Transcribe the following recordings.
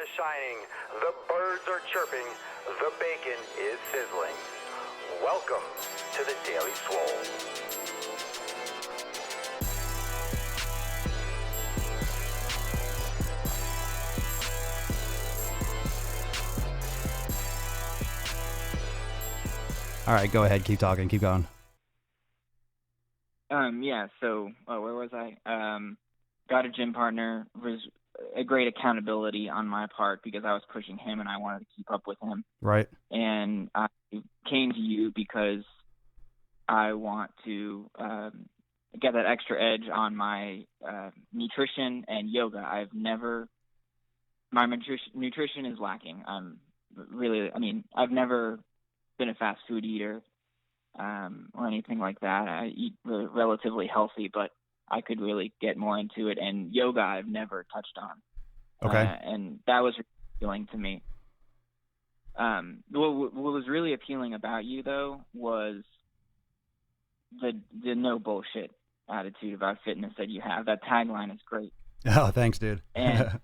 is shining, the birds are chirping, the bacon is sizzling. Welcome to the Daily Swole. All right, go ahead. Keep talking. Keep going. So where was I? Got a gym partner, was a great accountability on my part because I was pushing him and I wanted to keep up with him. Right. And I came to you because I want to get that extra edge on my nutrition and yoga. My nutrition is lacking. I've never been a fast food eater or anything like that. I eat relatively healthy, but I could really get more into it. And yoga I've never touched on. Okay. And that was appealing to me. What was really appealing about you, though, was the no bullshit attitude about fitness that you have. That tagline is great. Oh, thanks, dude. And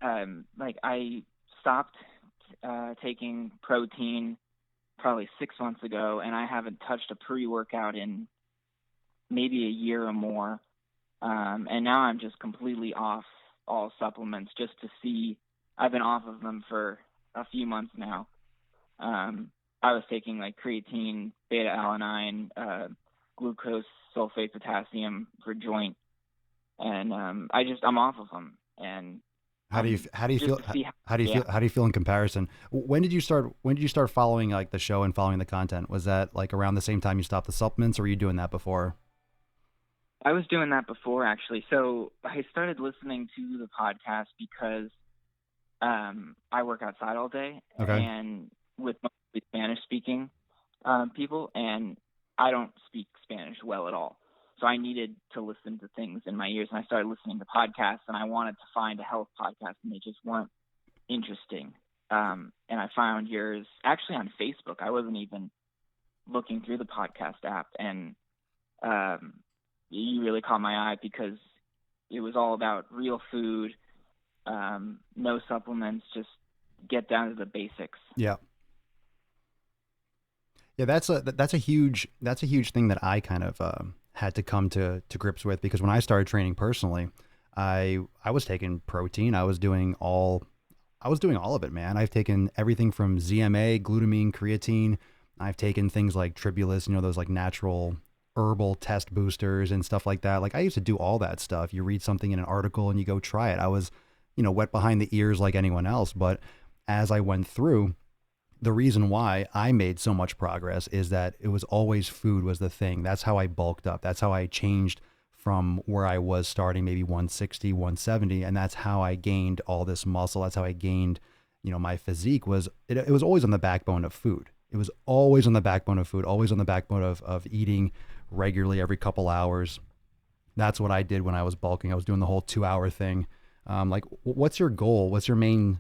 I stopped taking protein probably 6 months ago, and I haven't touched a pre-workout in maybe a year or more. And now I'm just completely off all supplements just to see. I've been off of them for a few months now. I was taking like creatine, beta-alanine, glucose, sulfate, potassium for joint, and I'm off of them. And How do you feel? How do you feel in comparison? When did you start following like the show and following the content? Was that like around the same time you stopped the supplements, or were you doing that before? I was doing that before, actually. So I started listening to the podcast because I work outside all day, Okay. and with mostly Spanish-speaking people, and I don't speak Spanish well at all. So I needed to listen to things in my ears, and I started listening to podcasts, and I wanted to find a health podcast, and they just weren't interesting. And I found yours actually on Facebook. I wasn't even looking through the podcast app, and you really caught my eye because it was all about real food, no supplements, just get down to the basics. Yeah. Yeah, that's a huge thing that I kind of had to come to grips with, because when I started training personally, I was taking protein. I was doing all of it, man. I've taken everything from ZMA, glutamine, creatine. I've taken things like Tribulus, those like natural herbal test boosters and stuff like that. Like I used to do all that stuff. You read something in an article and you go try it. I was, wet behind the ears like anyone else. But as I went through, the reason why I made so much progress is that it was always food was the thing. That's how I bulked up. That's how I changed from where I was starting, maybe 160, 170. And that's how I gained all this muscle. That's how I gained, my physique it was always on the backbone of food. It was always on the backbone of food, always on the backbone of eating regularly every couple hours. That's what I did when I was bulking. I was doing the whole 2-hour thing. What's your goal? What's your main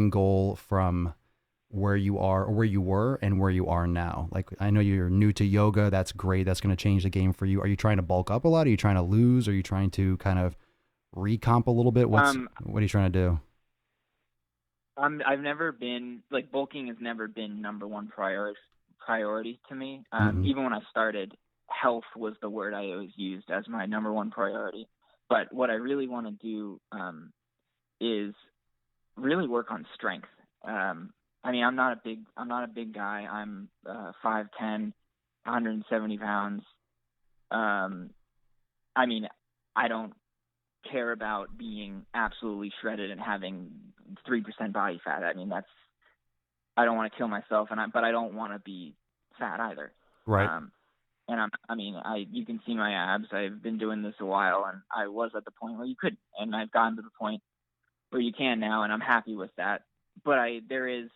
goal from where you are or where you were and where you are now? Like, I know you're new to yoga. That's great. That's going to change the game for you. Are you trying to bulk up a lot? Are you trying to lose? Are you trying to kind of recomp a little bit? What are you trying to do? I've never been bulking has never been number one priority to me. Even when I started, health was the word I always used as my number one priority. But what I really want to do is really work on strength. I'm not a big guy. I'm 5'10", 170 pounds. I don't care about being absolutely shredded and having 3% body fat. I don't want to kill myself, but I don't want to be fat either. Right. You can see my abs. I've been doing this a while, and I was at the point where you could, and I've gotten to the point where you can now, and I'm happy with that. But there is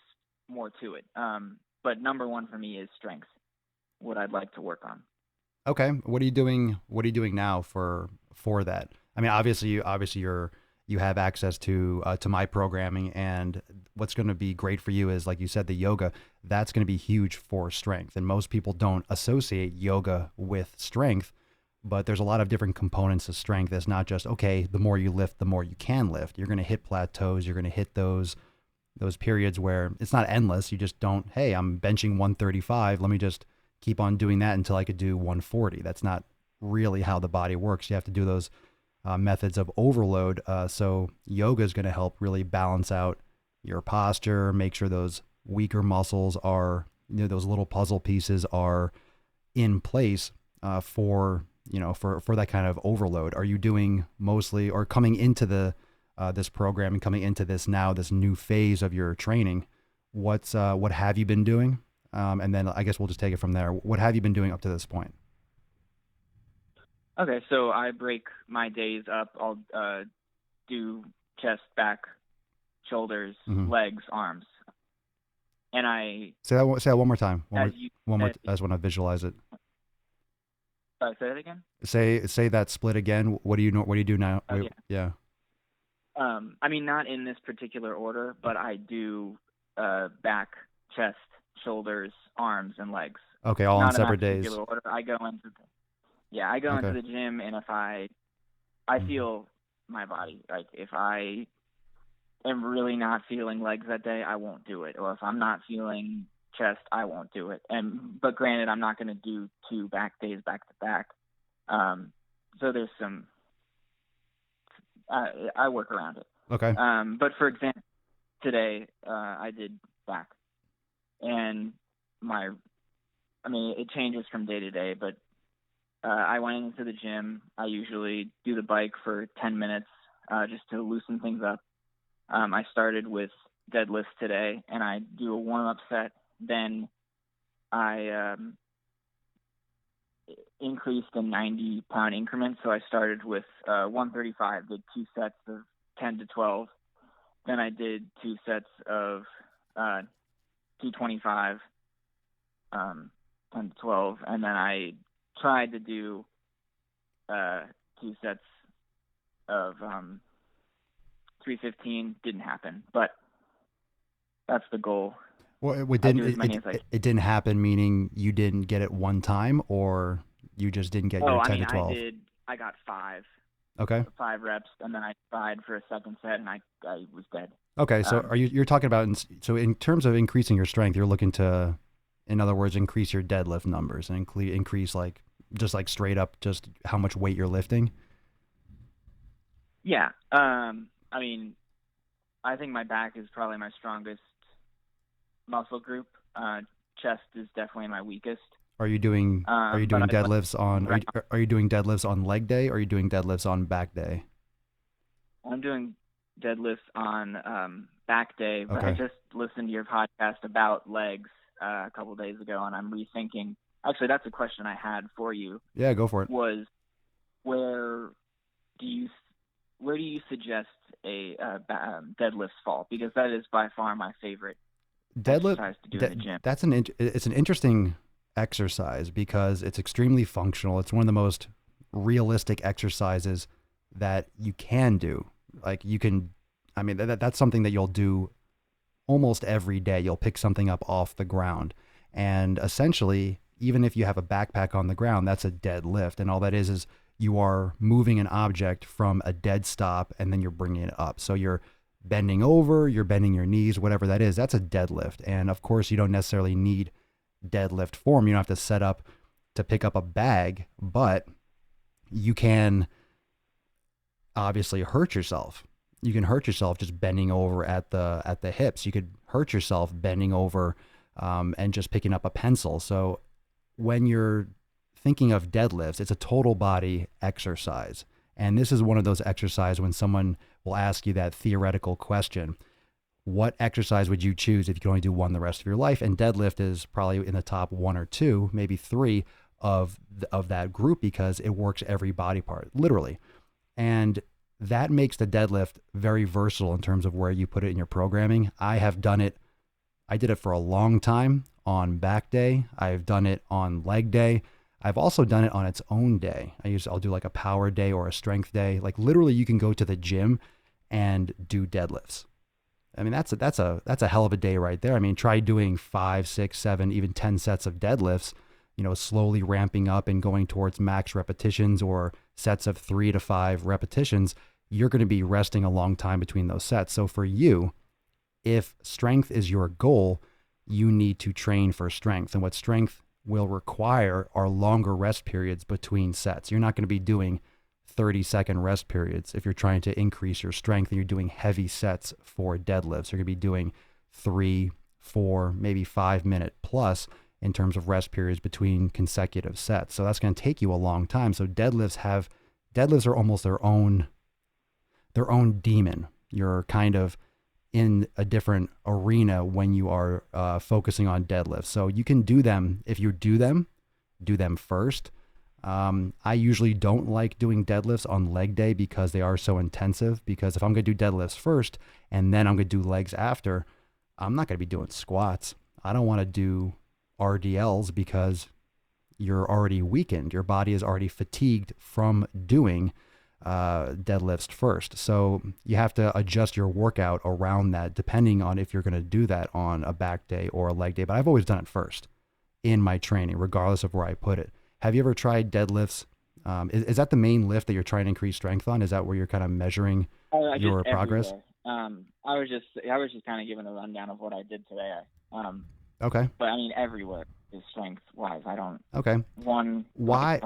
more to it. But number one for me is strength, what I'd like to work on. Okay. What are you doing now for that? Obviously you have access to my programming, and what's going to be great for you is, like you said, the yoga. That's going to be huge for strength, and most people don't associate yoga with strength, but there's a lot of different components of strength. It's not just, okay, the more you lift, the more you can lift. You're going to hit plateaus. You're going to hit those periods where it's not endless. You just don't, hey, I'm benching 135. Let me just keep on doing that until I could do 140. That's not really how the body works. You have to do those methods of overload. So yoga is going to help really balance out your posture, make sure those weaker muscles are, those little puzzle pieces are in place for that kind of overload. Are you doing mostly, or coming into this program and coming into this new phase of your training? What have you been doing? And then I guess we'll just take it from there. What have you been doing up to this point? Okay, so I break my days up. I'll do chest, back, shoulders, legs, arms, and I say that one more time. I just want to visualize it. Say that again. Say that split again. What do you do now? Yeah. I mean, not in this particular order, but I do back, chest, shoulders, arms, and legs. Okay, all on separate days. Order. I go into the gym, and if I feel my body. Like if I am really not feeling legs that day, I won't do it. Or if I'm not feeling chest, I won't do it. But granted, I'm not going to do 2 back days back to back. So there's some. I work around it. Okay. But for example, today I did back, and it changes from day to day, but I went into the gym. I usually do the bike for 10 minutes just to loosen things up. I started with deadlifts today, and I do a warm-up set. Then I increased in 90-pound increments. So I started with 135, did 2 sets of 10 to 12. Then I did 2 sets of 225, 10 to 12. And then I tried to do 2 sets of 315. Didn't happen, but that's the goal. Well, it didn't happen, meaning you didn't get it one time, or you just didn't get your 10 to 12? I got 5. Okay. 5 reps, and then I tried for a second set, and I was dead. Okay, so you're talking about, so in terms of increasing your strength, you're looking to, in other words, increase your deadlift numbers and increase just straight up just how much weight you're lifting? Yeah. I think my back is probably my strongest muscle group. Chest is definitely my weakest. Are you doing deadlifts on are you doing deadlifts on leg day, or are you doing deadlifts on back day? I'm doing deadlifts on back day, but okay. I just listened to your podcast about legs a couple of days ago, and I'm rethinking. Actually, that's a question I had for you. Yeah, go for it. Was where do you suggest a deadlift fall? Because that is by far my favorite exercise to do in the gym. It's an interesting exercise because it's extremely functional. It's one of the most realistic exercises that you can do. Like that's something that you'll do almost every day. You'll pick something up off the ground, and essentially, even if you have a backpack on the ground, that's a deadlift. And all that is you are moving an object from a dead stop, and then you're bringing it up. So you're bending over, you're bending your knees, whatever that is, that's a deadlift. And of course, you don't necessarily need deadlift form. You don't have to set up to pick up a bag, but you can obviously hurt yourself. You can hurt yourself just bending over at the hips. You could hurt yourself bending over and just picking up a pencil. So when you're thinking of deadlifts, it's a total body exercise. And this is one of those exercises when someone will ask you that theoretical question, what exercise would you choose if you could only do one the rest of your life? And deadlift is probably in the top 1 or 2, maybe 3 of that group, because it works every body part, literally. And that makes the deadlift very versatile in terms of where you put it in your programming. I did it for a long time on back day. I've done it on leg day. I've also done it on its own day. I'll do like a power day or a strength day. Like literally you can go to the gym and do deadlifts. I mean, that's a hell of a day right there. I mean, try doing 5, 6, 7, even 10 sets of deadlifts. slowly ramping up and going towards max repetitions or sets of 3 to 5 repetitions, you're going to be resting a long time between those sets. So for you, if strength is your goal, you need to train for strength. And what strength will require are longer rest periods between sets. You're not going to be doing 30-second rest periods if you're trying to increase your strength and you're doing heavy sets for deadlifts. You're going to be doing 3, 4, maybe 5-minute plus in terms of rest periods between consecutive sets. So that's going to take you a long time. So deadlifts are almost their own demon. You're kind of in a different arena when you are focusing on deadlifts. So you can do them. If you do them first. I usually don't like doing deadlifts on leg day because they are so intensive, because if I'm going to do deadlifts first and then I'm going to do legs after, I'm not going to be doing squats. I don't want to do RDLs because you're already weakened. Your body is already fatigued from doing deadlifts first. So you have to adjust your workout around that depending on if you're going to do that on a back day or a leg day. But I've always done it first in my training, regardless of where I put it. Have you ever tried deadlifts? Is that the main lift that you're trying to increase strength on? Is that where you're kind of measuring your progress? I was just kind of giving a rundown of what I did today. Okay. But I mean, everywhere is strength wise. I don't. Okay. Why?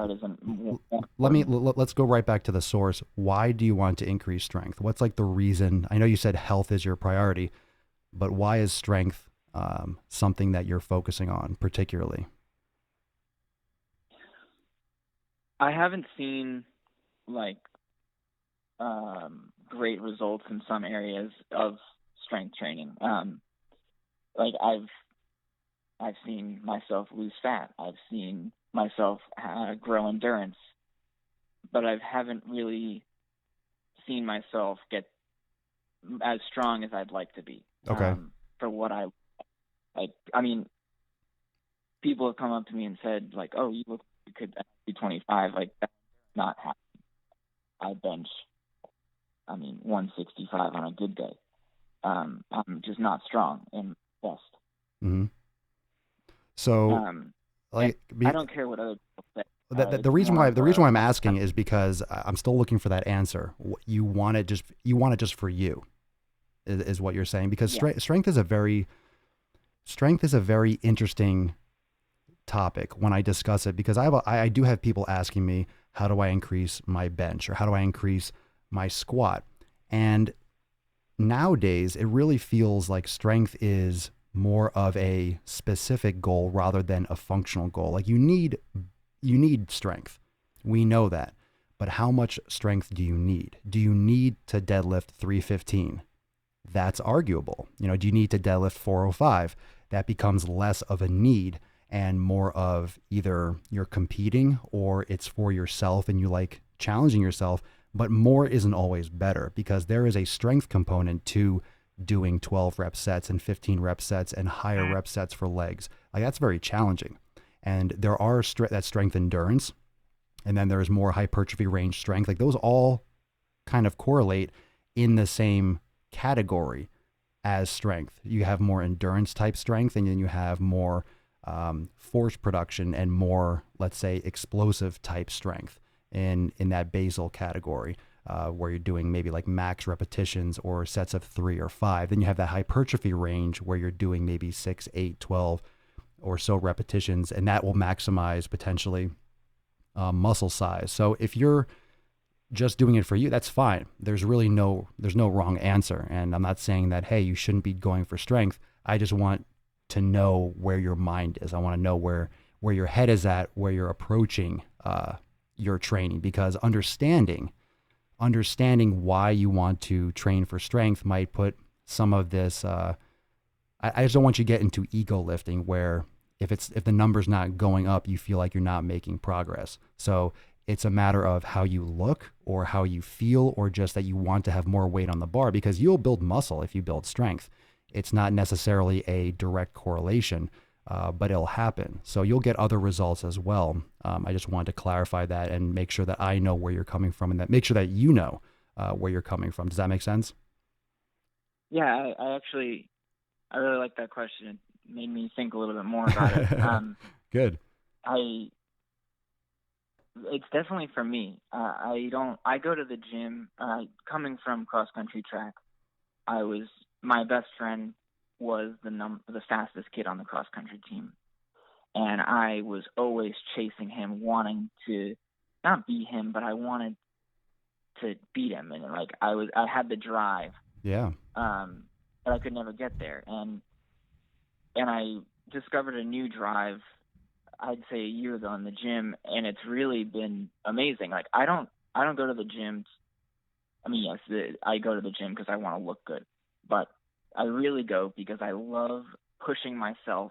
Let's go right back to the source. Why do you want to increase strength? What's like the reason? I know you said health is your priority, but why is strength something that you're focusing on particularly? I haven't seen great results in some areas of strength training. I've seen myself lose fat. I've seen myself grow endurance, but I haven't really seen myself get as strong as I'd like to be. Okay. For what I mean, people have come up to me and said "Oh, you could be 25." That's not happening. I bench, 165 on a good day. I'm just not strong in best. Mm-hmm. So, I don't care what other people say. The reason why I'm asking is because I'm still looking for that answer. You want it just for you, is what you're saying. Because strength is a very interesting topic when I discuss it, because I do have people asking me, how do I increase my bench or how do I increase my squat? And nowadays it really feels like strength is more of a specific goal rather than a functional goal. Like you need strength. We know that. But how much strength do you need? Do you need to deadlift 315? That's arguable. Do you need to deadlift 405? That becomes less of a need and more of either you're competing or it's for yourself and you like challenging yourself. But more isn't always better, because there is a strength component to doing 12 rep sets and 15 rep sets and higher rep sets for legs. That's very challenging. And there are that strength endurance, and then there's more hypertrophy range strength. Those all kind of correlate in the same category as strength. You have more endurance type strength, and then you have more force production and more, let's say, explosive type strength in that basal category. Where you're doing maybe like max repetitions or sets of 3 or 5. Then you have that hypertrophy range where you're doing maybe 6, 8, 12 or so repetitions, and that will maximize potentially muscle size. So if you're just doing it for you, that's fine. There's no wrong answer. And I'm not saying that, hey, you shouldn't be going for strength. I just want to know where your mind is. I want to know where your head is at, where you're approaching your training, because understanding why you want to train for strength might put some of this, I just don't want you to get into ego lifting where if the number's not going up, you feel like you're not making progress. So it's a matter of how you look or how you feel, or just that you want to have more weight on the bar, because you'll build muscle if you build strength. It's not necessarily a direct correlation, but it'll happen. So you'll get other results as well. I just wanted to clarify that and make sure that I know where you're coming from, and that make sure that you know where you're coming from. Does that make sense? Yeah, I really like that question. It made me think a little bit more about it. Good. I it's definitely for me. I go to the gym. Coming from cross country track, my best friend was the fastest kid on the cross country team, and I was always chasing him, wanting to not beat him, but I wanted to beat him, and like I had the drive, Yeah. but I could never get there, and I discovered a new drive, I'd say a year ago in the gym, and it's really been amazing. Like I don't go to the gym. I mean, yes, I go to the gym because I want to look good, but I really go because I love pushing myself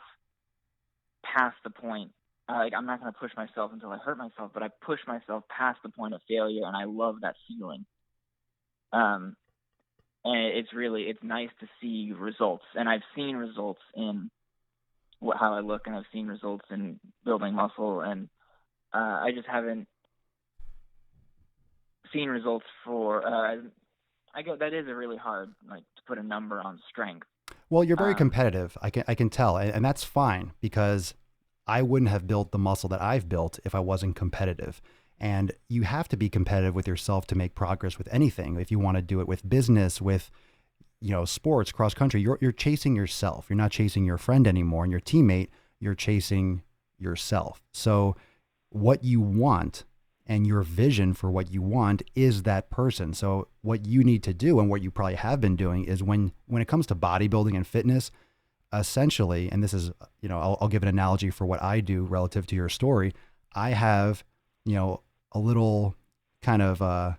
past the point. Like I'm not going to push myself until I hurt myself, but I push myself past the point of failure, and I love that feeling. And it's nice to see results, and I've seen results in how I look, and I've seen results in building muscle, and I just haven't seen results for. That is a really hard, like, to put a number on strength. Well, you're very competitive. I can tell, and that's fine because I wouldn't have built the muscle that I've built if I wasn't competitive. And you have to be competitive with yourself to make progress with anything. If you want to do it with business, with sports, cross country, you're chasing yourself. You're not chasing your friend anymore and your teammate. You're chasing yourself. So what you want and your vision for what you want is that person. So what you need to do, and what you probably have been doing, is when it comes to bodybuilding and fitness, essentially, and this is, I'll give an analogy for what I do relative to your story. I have, a little kind of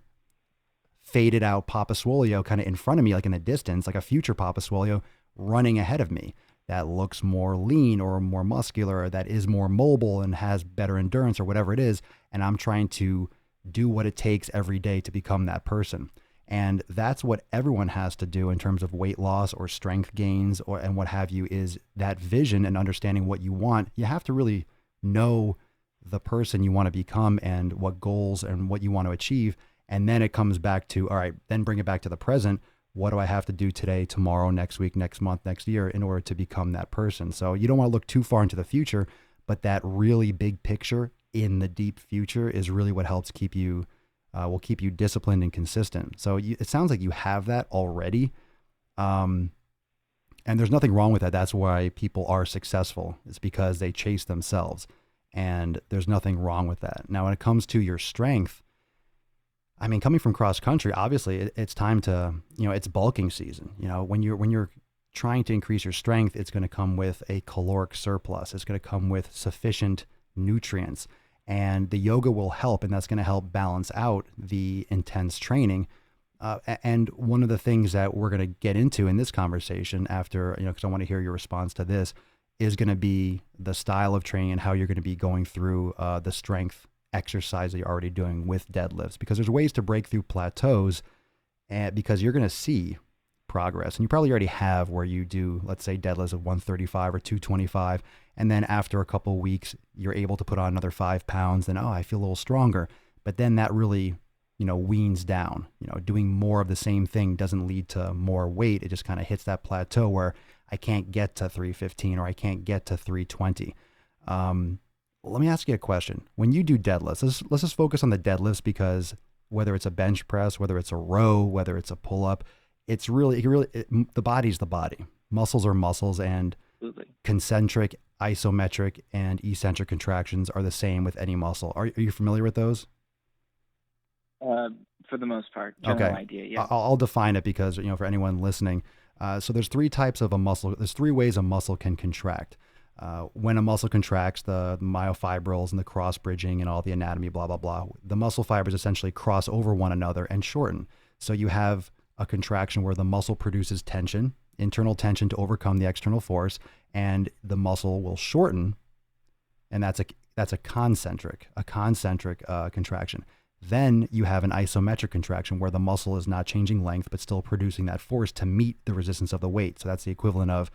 faded out Papa Swolio kind of in front of me, like in the distance, like a future Papa Swolio running ahead of me that looks more lean or more muscular, or that is more mobile and has better endurance or whatever it is. And I'm trying to do what it takes every day to become that person. And that's what everyone has to do in terms of weight loss or strength gains and what have you, is that vision and understanding what you want. You have to really know the person you want to become and what goals and what you want to achieve. And then it comes back to, all right, then bring it back to the present. What do I have to do today, tomorrow, next week, next month, next year in order to become that person? So you don't want to look too far into the future, but that really big picture in the deep future is really what helps keep you, will keep you disciplined and consistent. So it sounds like you have that already. And there's nothing wrong with that. That's why people are successful. It's because they chase themselves, and there's nothing wrong with that. Now, when it comes to your strength, I mean, coming from cross country, obviously it's time to, it's bulking season. When you're trying to increase your strength, it's going to come with a caloric surplus. It's going to come with sufficient nutrients, and the yoga will help, and that's going to help balance out the intense training. And one of the things that we're going to get into in this conversation after, because I want to hear your response to this, is going to be the style of training and how you're going to be going through the strength exercise that you're already doing with deadlifts, because there's ways to break through plateaus, and because you're going to see progress, and you probably already have, where you do, let's say, deadlifts of 135 or 225, and then after a couple of weeks you're able to put on another 5 pounds, then I feel a little stronger. But then that really weans down. Doing more of the same thing doesn't lead to more weight. It just kind of hits that plateau where I can't get to 315 or I can't get to 320. Let me ask you a question. When you do deadlifts, let's just focus on the deadlifts, because whether it's a bench press, whether it's a row, whether it's a pull up, it's really, the body's the body. Muscles are muscles, and Absolutely. Concentric, isometric, and eccentric contractions are the same with any muscle. Are you familiar with those? For the most part, general idea. Yeah. I'll define it because, for anyone listening, so there's three types of a muscle. There's three ways a muscle can contract. When a muscle contracts, the myofibrils and the cross bridging and all the anatomy, blah, blah, blah, the muscle fibers essentially cross over one another and shorten. So you have a contraction where the muscle produces tension, internal tension to overcome the external force, and the muscle will shorten. And that's a concentric contraction. Then you have an isometric contraction where the muscle is not changing length, but still producing that force to meet the resistance of the weight. So that's the equivalent of,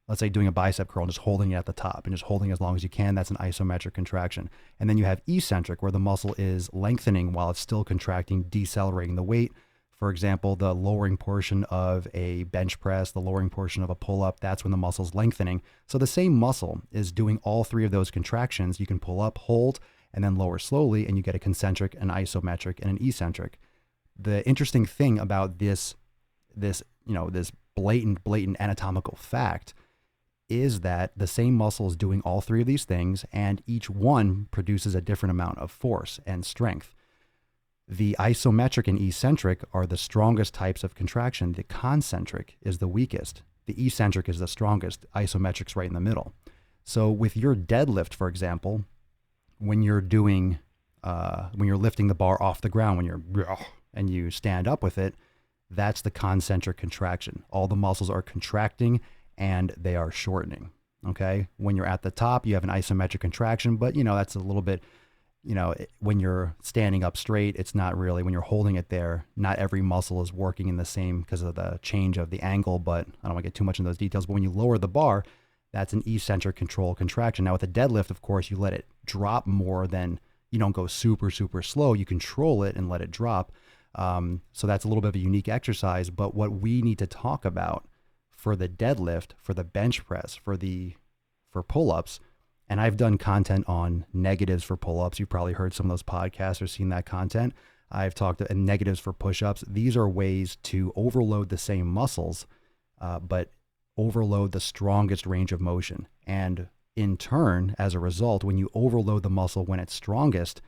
let's say, doing a bicep curl and just holding it at the top and just holding as long as you can. That's an isometric contraction. And then you have eccentric, where the muscle is lengthening while it's still contracting, decelerating the weight For example, the lowering portion of a bench press, the lowering portion of a pull up, that's when the muscle's lengthening. So the same muscle is doing all three of those contractions. You can pull up, hold, and then lower slowly, and you get a concentric, an isometric, and an eccentric. The interesting thing about this blatant anatomical fact is that the same muscle is doing all three of these things, and each one produces a different amount of force and strength. The isometric and eccentric are the strongest types of contraction. The concentric is the weakest. The eccentric is the strongest. Isometric's right in the middle. So with your deadlift, for example, when you're lifting the bar off the ground, and you stand up with it, that's the concentric contraction. All the muscles are contracting and they are shortening. Okay. When you're at the top, you have an isometric contraction, but that's a little bit, when you're standing up straight, it's not really. When you're holding it there, not every muscle is working in the same because of the change of the angle, but I don't want to get too much into those details. But when you lower the bar, that's an eccentric control contraction. Now with a deadlift, of course, you let it drop more than, you don't go super, super slow. You control it and let it drop. So that's a little bit of a unique exercise. But what we need to talk about for the deadlift, for the bench press, for pull-ups, and I've done content on negatives for pull-ups. You've probably heard some of those podcasts or seen that content. I've talked about negatives for push-ups. These are ways to overload the same muscles, but overload the strongest range of motion. And in turn, as a result, when you overload the muscle when it's strongest,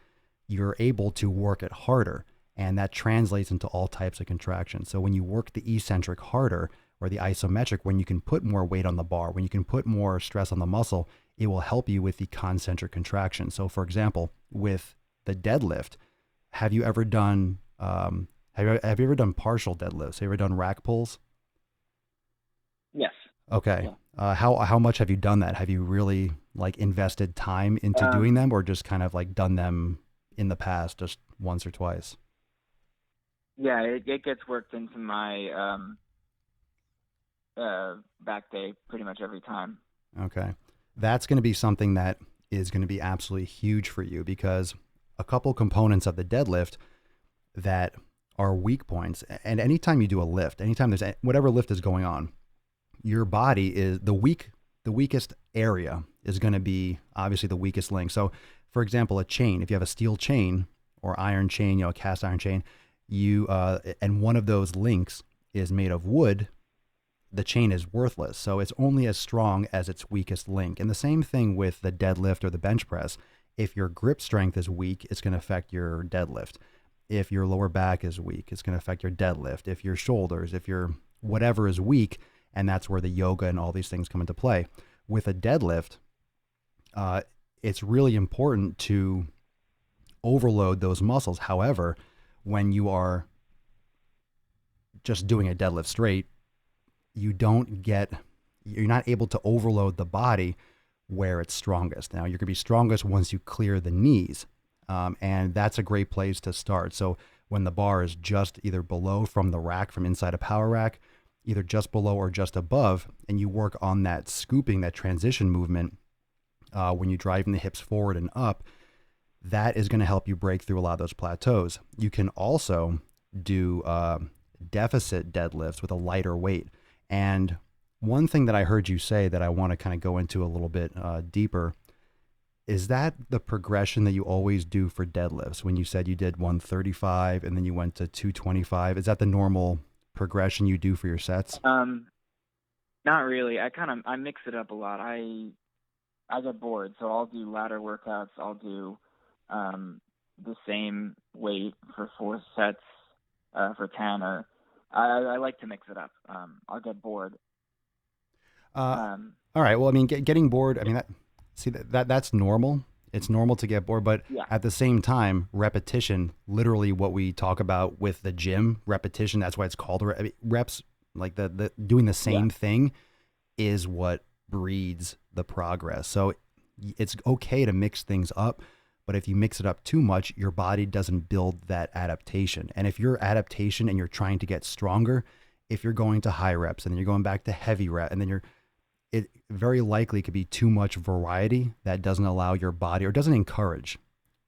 you're able to work it harder. And that translates into all types of contractions. So when you work the eccentric harder, or the isometric, when you can put more weight on the bar, when you can put more stress on the muscle, it will help you with the concentric contraction. So for example, with the deadlift, have you ever done partial deadlifts? Have you ever done rack pulls? Yes. Okay. Yeah. How much have you done that? Have you really invested time into doing them, or just kind of done them in the past, just once or twice? Yeah, it gets worked into my back day pretty much every time. Okay. That's going to be something that is going to be absolutely huge for you, because a couple components of the deadlift that are weak points, and anytime you do a lift, anytime there's whatever lift is going on, your body is the weakest area is going to be obviously the weakest link. So for example, a chain, if you have a steel chain or iron chain, a cast iron chain, and one of those links is made of wood, the chain is worthless. So it's only as strong as its weakest link. And the same thing with the deadlift or the bench press. If your grip strength is weak, it's going to affect your deadlift. If your lower back is weak, it's going to affect your deadlift. If your shoulders, if your whatever is weak, and that's where the yoga and all these things come into play. With a deadlift, it's really important to overload those muscles. However, when you are just doing a deadlift straight, you're not able to overload the body where it's strongest. Now, you're going to be strongest once you clear the knees, and that's a great place to start. So when the bar is just either below from the rack, from inside a power rack, either just below or just above, and you work on that scooping, that transition movement, when you're driving the hips forward and up, that is going to help you break through a lot of those plateaus. You can also do deficit deadlifts with a lighter weight. And one thing that I heard you say that I want to kind of go into a little bit deeper, is that the progression that you always do for deadlifts? When you said you did 135 and then you went to 225, is that the normal progression you do for your sets? Not really. I mix it up a lot. I get bored, so I'll do ladder workouts. I'll do the same weight for 4 sets for 10, or I like to mix it up. I'll get bored. All right. Well, I mean, getting bored, I mean, that's normal. It's normal to get bored, but yeah. At the same time, repetition, literally what we talk about with the gym, repetition, that's why it's called reps, like the doing the same thing is what breeds the progress. So it's okay to mix things up, but if you mix it up too much, your body doesn't build that adaptation. And if your adaptation and you're trying to get stronger, if you're going to high reps and then you're going back to heavy rep, and then it very likely could be too much variety that doesn't allow your body, or doesn't encourage,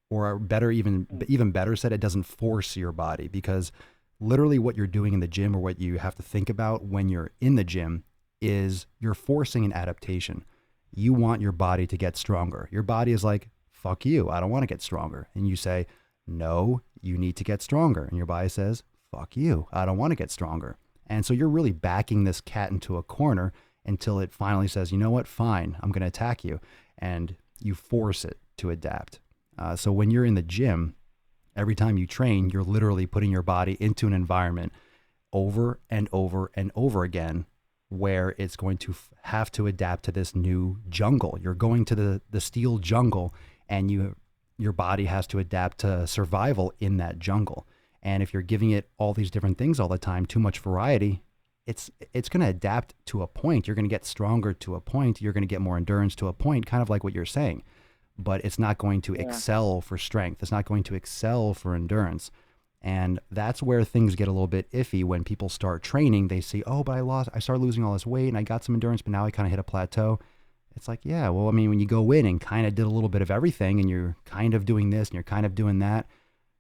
or better, even better said, it doesn't force your body, because literally what you're doing in the gym, or what you have to think about when you're in the gym, is you're forcing an adaptation. You want your body to get stronger. Your body is like, fuck you, I don't want to get stronger. And you say, no, you need to get stronger. And your body says, fuck you, I don't want to get stronger. And so you're really backing this cat into a corner until it finally says, you know what, fine, I'm going to attack you. And you force it to adapt. So when you're in the gym, every time you train, you're literally putting your body into an environment over and over and over again, where it's going to have to adapt to this new jungle. You're going to the steel jungle, and your body has to adapt to survival in that jungle. And if you're giving it all these different things all the time, too much variety, it's going to adapt to a point. You're going to get stronger to a point. You're going to get more endurance to a point, kind of like what you're saying. But it's not going to excel for strength. It's not going to excel for endurance. And that's where things get a little bit iffy when people start training. They see, oh, but I started losing all this weight and I got some endurance, but now I kind of hit a plateau. It's like, yeah, well, I mean, when you go in and kind of did a little bit of everything, and you're kind of doing this and you're kind of doing that,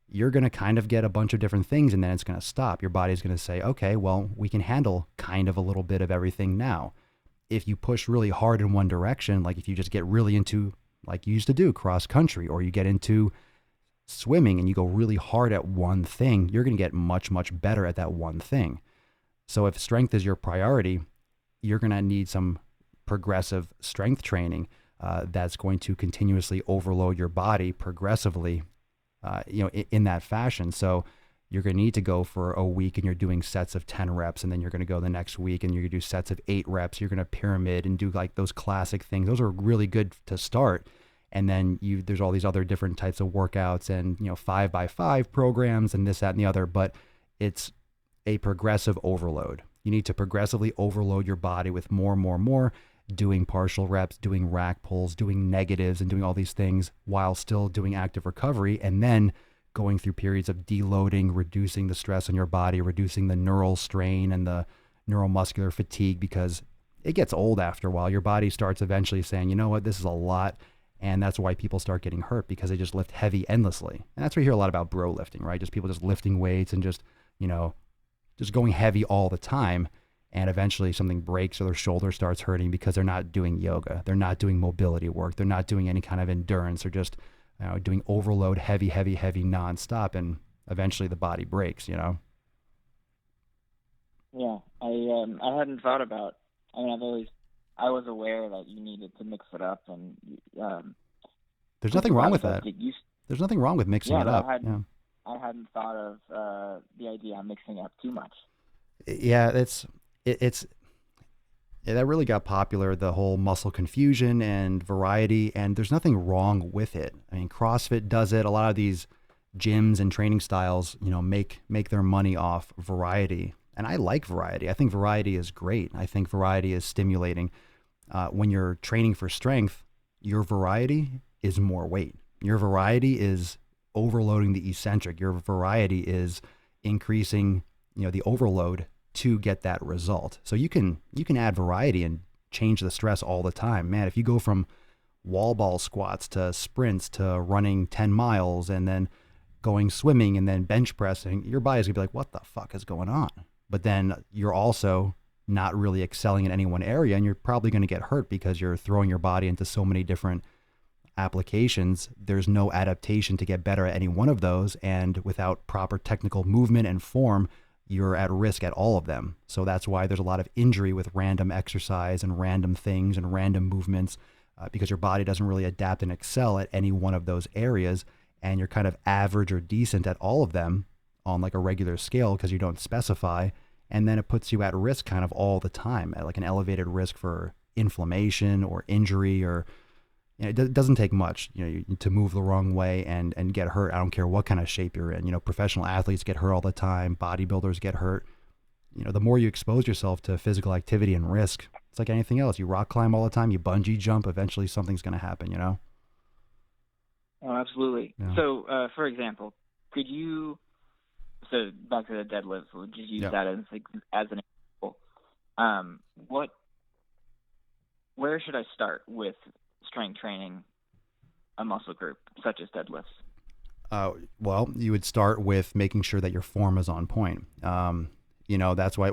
you're going to kind of get a bunch of different things, and then it's going to stop. Your body's going to say, okay, well, we can handle kind of a little bit of everything now. If you push really hard in one direction, like if you just get really into, like you used to do, cross country, or you get into swimming and you go really hard at one thing, you're going to get much, much better at that one thing. So if strength is your priority, you're going to need some progressive strength training that's going to continuously overload your body progressively, in that fashion. So you're going to need to go for a week and you're doing sets of 10 reps, and then you're going to go the next week and you're going to do sets of 8 reps. You're going to pyramid and do like those classic things. Those are really good to start. And then there's all these other different types of workouts and, 5x5 programs and this, that, and the other, but it's a progressive overload. You need to progressively overload your body with more, doing partial reps, doing rack pulls, doing negatives, and doing all these things while still doing active recovery, and then going through periods of deloading, reducing the stress on your body, reducing the neural strain and the neuromuscular fatigue, because it gets old after a while. Your body starts eventually saying, you know what, this is a lot. And that's why people start getting hurt, because they just lift heavy endlessly. And that's where you hear a lot about bro lifting, right? Just people just lifting weights and just going heavy all the time. And eventually something breaks or their shoulder starts hurting because they're not doing yoga. They're not doing mobility work. They're not doing any kind of endurance. They're just doing overload, heavy nonstop. And eventually the body breaks, Yeah, I hadn't thought about, I was aware that you needed to mix it up, and there's nothing wrong with that. There's nothing wrong with mixing it up. I hadn't thought of the idea of mixing up too much. Yeah, that really got popular, the whole muscle confusion and variety, and there's nothing wrong with it. I mean, CrossFit does it. A lot of these gyms and training styles, make their money off variety. And I like variety. I think variety is great. I think variety is stimulating. When you're training for strength, your variety is more weight. Your variety is overloading the eccentric. Your variety is increasing, the overload to get that result. So you can add variety and change the stress all the time. Man, if you go from wall ball squats to sprints to running 10 miles and then going swimming and then bench pressing, your body's gonna be like, what the fuck is going on? But then you're also not really excelling in any one area, and you're probably going to get hurt because you're throwing your body into so many different applications. There's no adaptation to get better at any one of those, and without proper technical movement and form, you're at risk at all of them. So that's why there's a lot of injury with random exercise and random things and random movements, because your body doesn't really adapt and excel at any one of those areas, and you're kind of average or decent at all of them on like a regular scale because you don't specify. And then it puts you at risk kind of all the time, at like an elevated risk for inflammation or injury, or it doesn't take much, to move the wrong way and get hurt. I don't care what kind of shape you're in. Professional athletes get hurt all the time. Bodybuilders get hurt. The more you expose yourself to physical activity and risk, it's like anything else. You rock climb all the time, you bungee jump, eventually something's going to happen, Oh, absolutely. Yeah. So, for example, so back to the deadlift, we'll just use that as an example. Where should I start with strength training a muscle group such as deadlifts? Well, you would start with making sure that your form is on point. That's why,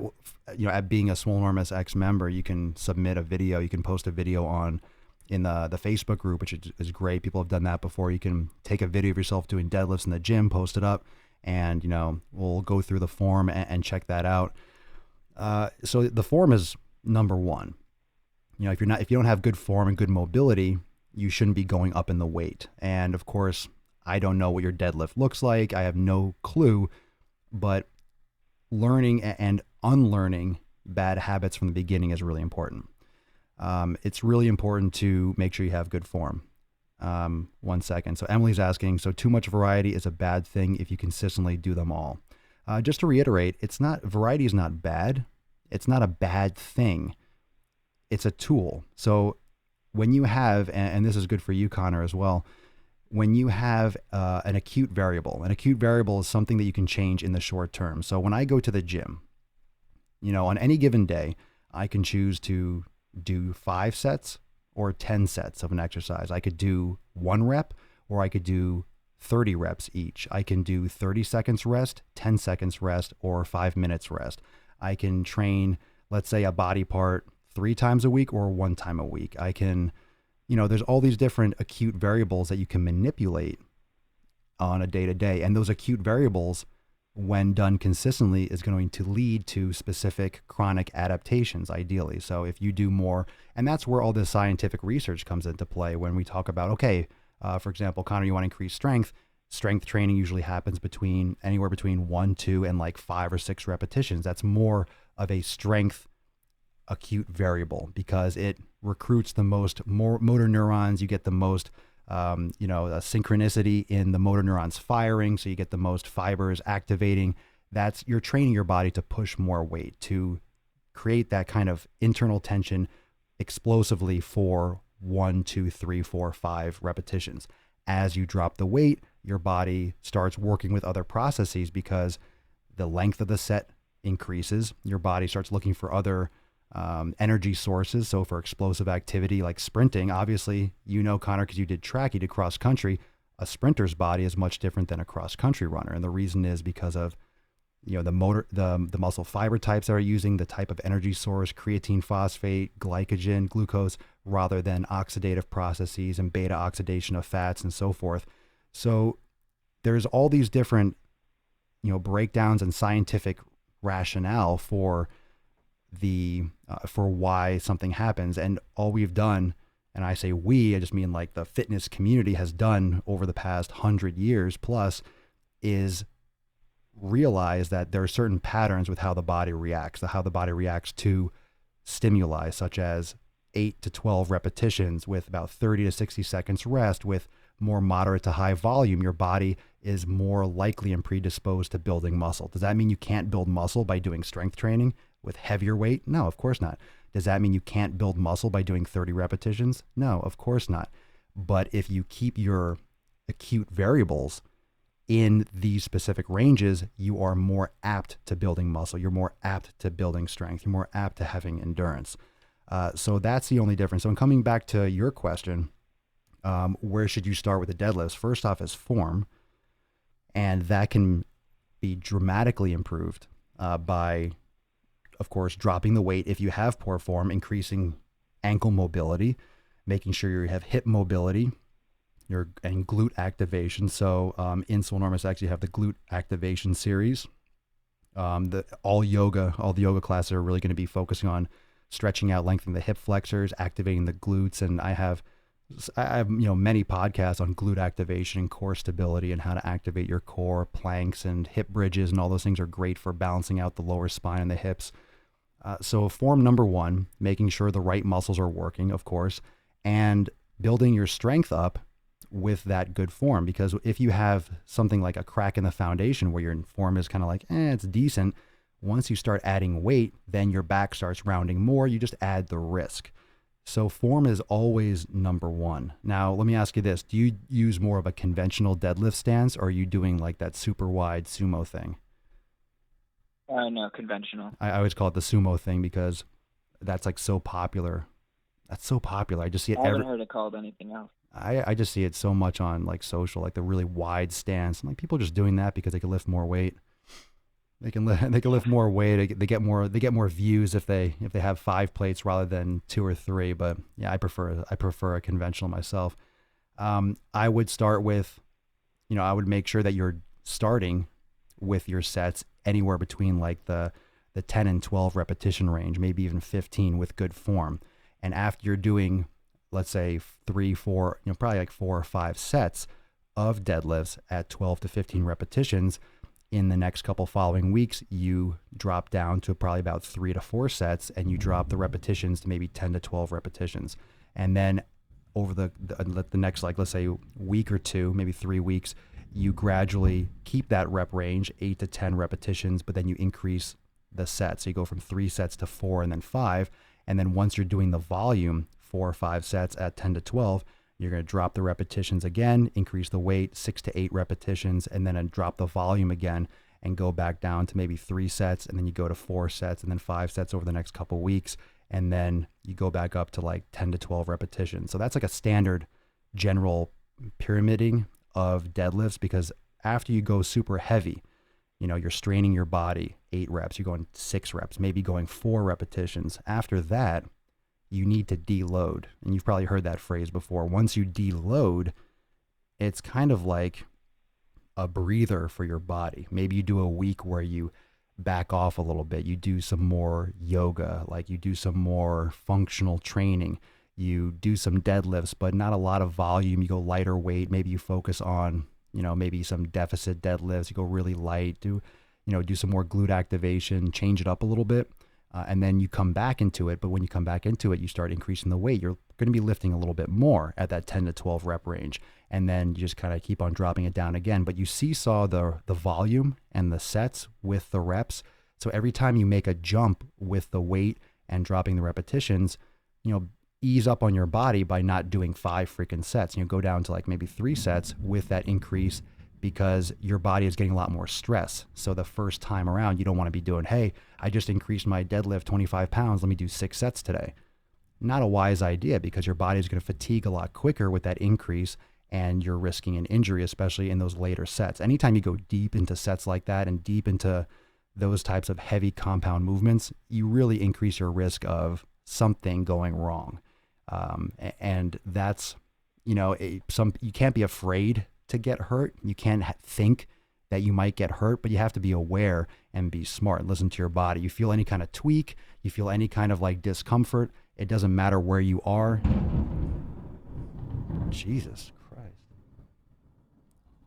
at being a Swolenormous X member, you can submit a video, you can post a video in the Facebook group, which is great. People have done that before. You can take a video of yourself doing deadlifts in the gym, post it up, and, we'll go through the form and check that out. So the form is number one. If you don't have good form and good mobility, you shouldn't be going up in the weight. And of course, I don't know what your deadlift looks like. I have no clue, but learning and unlearning bad habits from the beginning is really important. It's really important to make sure you have good form. 1 second. So Emily's asking, so too much variety is a bad thing if you consistently do them all. Just to reiterate, variety is not bad. It's not a bad thing. It's a tool. So when you have, and this is good for you, Connor, as well, when you have an acute variable is something that you can change in the short term. So when I go to the gym, on any given day, I can choose to do 5 sets or 10 sets of an exercise. I could do 1 rep, or I could do 30 reps each. I can do 30 seconds rest, 10 seconds rest, or 5 minutes rest. I can train, let's say, a body part 3 times a week or 1 time a week. I can, there's all these different acute variables that you can manipulate on a day-to-day. And those acute variables, when done consistently, is going to lead to specific chronic adaptations, ideally. So if you do more, and that's where all this scientific research comes into play when we talk about, okay, for example, Connor, you want to increase strength. Strength training usually happens anywhere between 1, 2, and like 5 or 6 repetitions. That's more of a strength acute variable because it recruits the most motor neurons. You get the most synchronicity in the motor neurons firing, so you get the most fibers activating. You're training your body to push more weight, to create that kind of internal tension explosively for 1, 2, 3, 4, 5 repetitions. As you drop the weight, your body starts working with other processes because the length of the set increases. Your body starts looking for other energy sources. So for explosive activity like sprinting, obviously, Connor, because you did track, you did cross country, a sprinter's body is much different than a cross country runner. And the reason is because of, the muscle fiber types that are using the type of energy source, creatine phosphate, glycogen, glucose, rather than oxidative processes and beta oxidation of fats and so forth. So there's all these different, breakdowns and scientific rationale for why something happens. And all we've done, and I say we, I just mean like the fitness community has done over the past 100 years plus, is realize that there are certain patterns with how the body reacts to stimuli, such as 8 to 12 repetitions with about 30 to 60 seconds rest with more moderate to high volume. Your body is more likely and predisposed to building muscle. Does that mean you can't build muscle by doing strength training with heavier weight? No, of course not. Does that mean you can't build muscle by doing 30 repetitions? No, of course not. But if you keep your acute variables in these specific ranges, you are more apt to building muscle. You're more apt to building strength. You're more apt to having endurance. So that's the only difference. So in coming back to your question, where should you start with the deadlifts? First off is form. And that can be dramatically improved by, of course, dropping the weight. If you have poor form, increasing ankle mobility, making sure you have hip mobility, and glute activation. So in Swolenormous X, you have the glute activation series. All the yoga classes are really going to be focusing on stretching out, lengthening the hip flexors, activating the glutes. And I have many podcasts on glute activation and core stability and how to activate your core, planks and hip bridges, and all those things are great for balancing out the lower spine and the hips. So form number one, making sure the right muscles are working, of course, and building your strength up with that good form. Because if you have something like a crack in the foundation where your form is kind of like, it's decent, once you start adding weight, then your back starts rounding more. You just add the risk. So form is always number one. Now, let me ask you this. Do you use more of a conventional deadlift stance, or are you doing like that super wide sumo thing? No, conventional. I always call it the sumo thing because that's like so popular. That's so popular. I just see it. I haven't heard it called anything else. I just see it so much on like social, like the really wide stance. I'm like, people just doing that because they can lift more weight. They can lift more weight. They get more views if they have 5 plates rather than 2 or 3. But yeah, I prefer a conventional myself. I would start with, I would make sure that you're starting with your sets anywhere between like the 10 and 12 repetition range, maybe even 15 with good form. And after you're doing, let's say 3, 4, probably like 4 or 5 sets of deadlifts at 12 to 15 repetitions, in the next couple following weeks, you drop down to probably about 3 to 4 sets, and you drop the repetitions to maybe 10 to 12 repetitions. And then over the next, like, let's say week or 2, maybe 3 weeks, you gradually keep that rep range, 8 to 10 repetitions, but then you increase the sets. So you go from 3 sets to 4 and then 5. And then once you're doing the volume, 4 or 5 sets at 10 to 12, you're going to drop the repetitions again, increase the weight, 6 to 8 repetitions, and then drop the volume again and go back down to maybe 3 sets. And then you go to 4 sets and then 5 sets over the next couple of weeks. And then you go back up to like 10 to 12 repetitions. So that's like a standard general pyramiding of deadlifts, because after you go super heavy, you're straining your body 8 reps, you're going 6 reps, maybe going 4 repetitions. After that, you need to deload. And you've probably heard that phrase before. Once you deload, it's kind of like a breather for your body. Maybe you do a week where you back off a little bit. You do some more yoga, like you do some more functional training. You do some deadlifts, but not a lot of volume. You go lighter weight. Maybe you focus on, maybe some deficit deadlifts. You go really light, do some more glute activation, change it up a little bit. And then you come back into it. But when you come back into it, you start increasing the weight. You're going to be lifting a little bit more at that 10 to 12 rep range. And then you just kind of keep on dropping it down again. But you seesaw the volume and the sets with the reps. So every time you make a jump with the weight and dropping the repetitions, ease up on your body by not doing 5 freaking sets. Go down to like maybe 3 sets with that increase, because your body is getting a lot more stress. So the first time around, you don't want to be doing, hey, I just increased my deadlift 25 pounds. Let me do 6 sets today. Not a wise idea, because your body is going to fatigue a lot quicker with that increase, and you're risking an injury, especially in those later sets. Anytime you go deep into sets like that and deep into those types of heavy compound movements, you really increase your risk of something going wrong. And that's, you can't be afraid to get hurt. You can't think that you might get hurt, but you have to be aware and be smart and listen to your body. You feel any kind of tweak, you feel any kind of like discomfort, it doesn't matter where you are. Jesus Christ.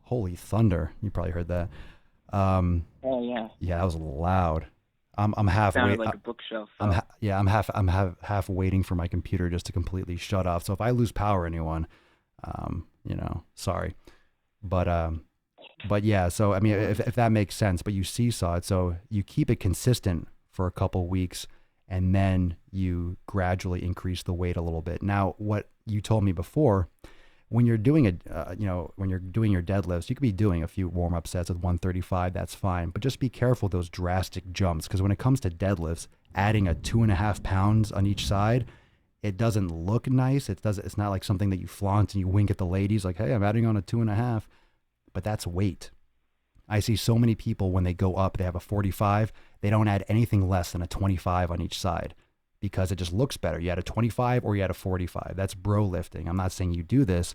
Holy thunder. You probably heard that. Oh yeah. Yeah, that was loud. I'm half Sounded like a bookshelf. I'm half waiting for my computer just to completely shut off. So if I lose power, anyone, sorry. But yeah, so I mean, if that makes sense, but you seesaw it, so you keep it consistent for a couple weeks, and then you gradually increase the weight a little bit. Now, what you told me before, when you're doing when you're doing your deadlifts, you could be doing a few warm-up sets with 135, that's fine, but just be careful those drastic jumps, because when it comes to deadlifts, adding a 2.5 pounds on each side, it doesn't look nice. It's not like something that you flaunt and you wink at the ladies like, hey, I'm adding on a 2.5, but that's weight. I see so many people when they go up, they have a 45, they don't add anything less than a 25 on each side, because it just looks better. You had a 25 or you had a 45. That's bro lifting. I'm not saying you do this,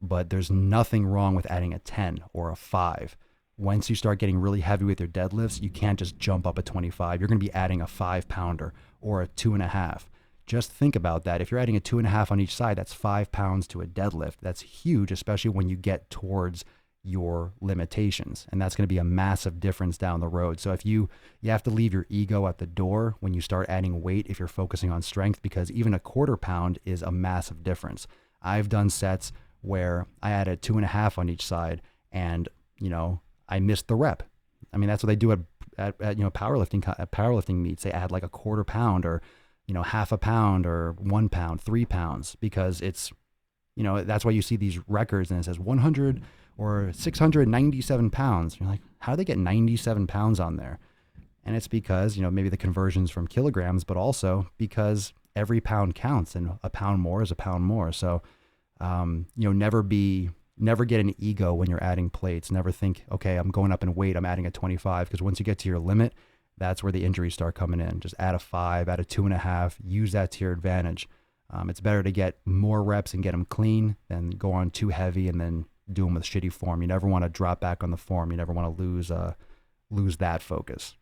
but there's nothing wrong with adding a 10 or a 5. Once you start getting really heavy with your deadlifts, you can't just jump up a 25. You're going to be adding a 5-pounder or a 2.5. Just think about that. If you're adding a 2.5 on each side, that's 5 pounds to a deadlift. That's huge, especially when you get towards your limitations, and that's going to be a massive difference down the road. So if you have to leave your ego at the door when you start adding weight, if you're focusing on strength, because even a 1/4 pound is a massive difference. I've done sets where I added 2.5 on each side, and I missed the rep. I mean, that's what they do at powerlifting meets. They add like a 1/4 pound or 1/2 pound or 1 pound, 3 pounds, because it's that's why you see these records and it says 100 or 697 pounds. You're like, how do they get 97 pounds on there? And it's because, maybe the conversions from kilograms, but also because every pound counts, and a pound more is a pound more. So Never get an ego when you're adding plates. Never think, okay, I'm going up in weight, I'm adding a 25. Because once you get to your limit, that's where the injuries start coming in. Just add a 5, add a 2.5, use that to your advantage. It's better to get more reps and get them clean than go on too heavy and then do them with shitty form. You never want to drop back on the form. You never want to lose that focus.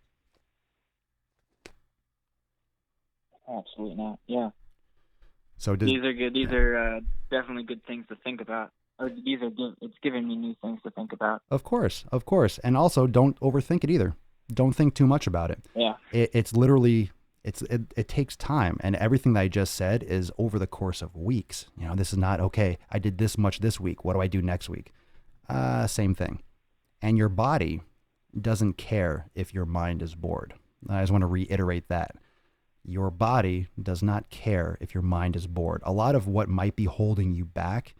Absolutely not. Yeah. So these are good. These are definitely good things to think about. Or these are good. It's giving me new things to think about. Of course. And also, don't overthink it either. Don't think too much about it. Yeah. It's literally, it takes time, and everything that I just said is over the course of weeks. This is not, okay, I did this much this week, what do I do next week? Same thing. And your body doesn't care if your mind is bored. I just want to reiterate that. Your body does not care if your mind is bored. A lot of what might be holding you back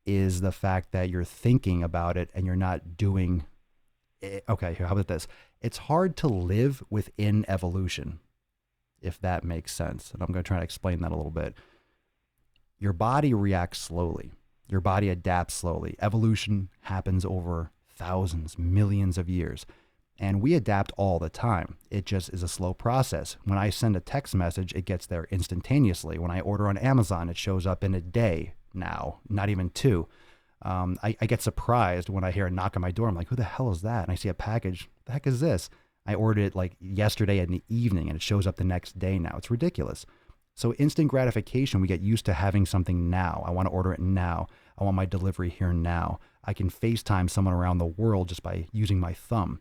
is the fact that you're thinking about it and you're not doing it. Okay, how about this? It's hard to live within evolution, if that makes sense. And I'm going to try to explain that a little bit. Your body reacts slowly. Your body adapts slowly. Evolution happens over thousands, millions of years. And we adapt all the time. It just is a slow process. When I send a text message, it gets there instantaneously. When I order on Amazon, it shows up in a day now, not even 2. I get surprised when I hear a knock on my door. I'm like, who the hell is that? And I see a package. What the heck is this? I ordered it like yesterday in the evening and it shows up the next day now. It's ridiculous. So instant gratification, we get used to having something now. I want to order it now. I want my delivery here now. I can FaceTime someone around the world just by using my thumb.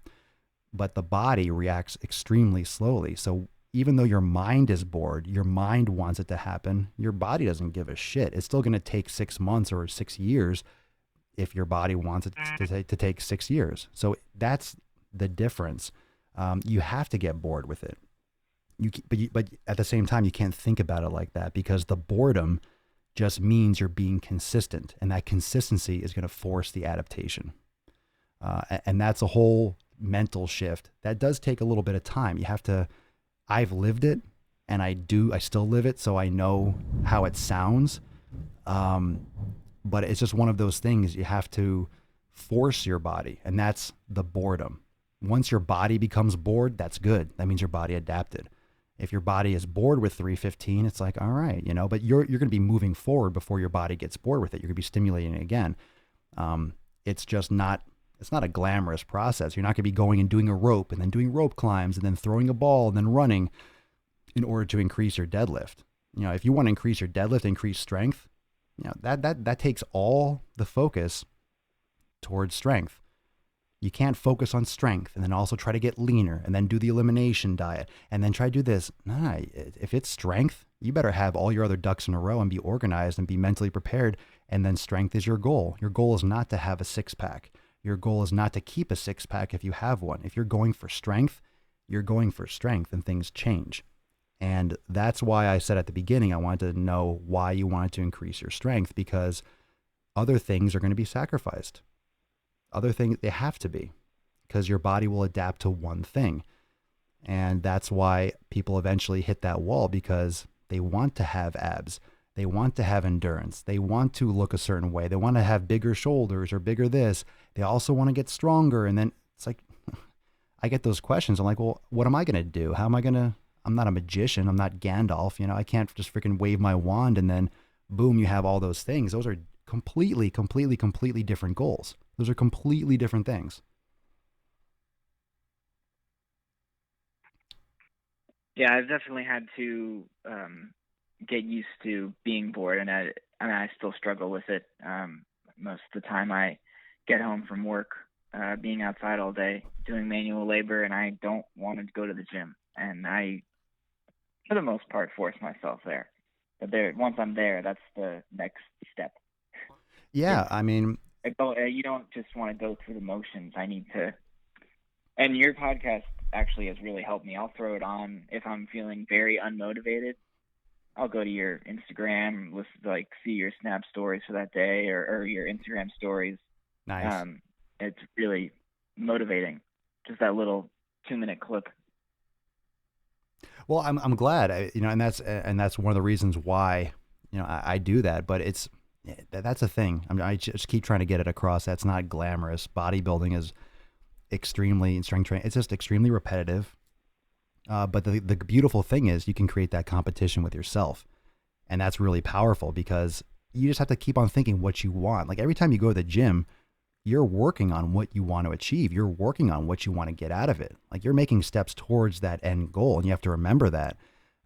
But the body reacts extremely slowly. So even though your mind is bored, your mind wants it to happen, your body doesn't give a shit. It's still going to take 6 months or 6 years if your body wants it to take 6 years. So that's the difference. You have to get bored with it. But at the same time, you can't think about it like that, because the boredom just means you're being consistent, and that consistency is going to force the adaptation. And that's a whole mental shift that does take a little bit of time. I've lived it, and I still live it, so I know how it sounds. But it's just one of those things you have to force your body, and that's the boredom. Once your body becomes bored, that's good. That means your body adapted. If your body is bored with 315, it's like, all right, but you're going to be moving forward before your body gets bored with it. You're going to be stimulating it again. It's not a glamorous process. You're not going to be going and doing a rope and then doing rope climbs and then throwing a ball and then running in order to increase your deadlift. If you want to increase your deadlift, increase strength, that takes all the focus towards strength. You can't focus on strength and then also try to get leaner and then do the elimination diet and then try to do this. Nah, if it's strength, you better have all your other ducks in a row and be organized and be mentally prepared. And then strength is your goal. Your goal is not to have a 6-pack. Your goal is not to keep a 6-pack if you have one. If you're going for strength, you're going for strength, and things change. And that's why I said at the beginning, I wanted to know why you wanted to increase your strength, because other things are going to be sacrificed. Other things, they have to be, because your body will adapt to one thing. And that's why people eventually hit that wall, because they want to have abs. They want to have endurance. They want to look a certain way. They want to have bigger shoulders or bigger this. They also want to get stronger. And then it's like, I get those questions. I'm like, well, what am I going to do? How am I going to, I'm not a magician. I'm not Gandalf. I can't just freaking wave my wand and then boom, you have all those things. Those are completely different goals. Those are completely different things. Yeah, I've definitely had to get used to being bored, and I still struggle with it. Most of the time I get home from work, being outside all day, doing manual labor, and I don't want to go to the gym. And I, for the most part, force myself there. But once I'm there, that's the next step. Yeah, I mean, you don't just want to go through the motions. I need to. And your podcast actually has really helped me. I'll throw it on if I'm feeling very unmotivated. I'll go to your Instagram, see your Snap stories for that day, or your Instagram stories. Nice. It's really motivating. Just that little 2-minute clip. Well, I'm glad, and that's one of the reasons why, I do that. But That's a thing. I just keep trying to get it across. That's not glamorous. Bodybuilding is extremely, strength training, it's just extremely repetitive. But the beautiful thing is you can create that competition with yourself. And that's really powerful because you just have to keep on thinking what you want. Like every time you go to the gym, you're working on what you want to achieve. You're working on what you want to get out of it. Like you're making steps towards that end goal. And you have to remember that.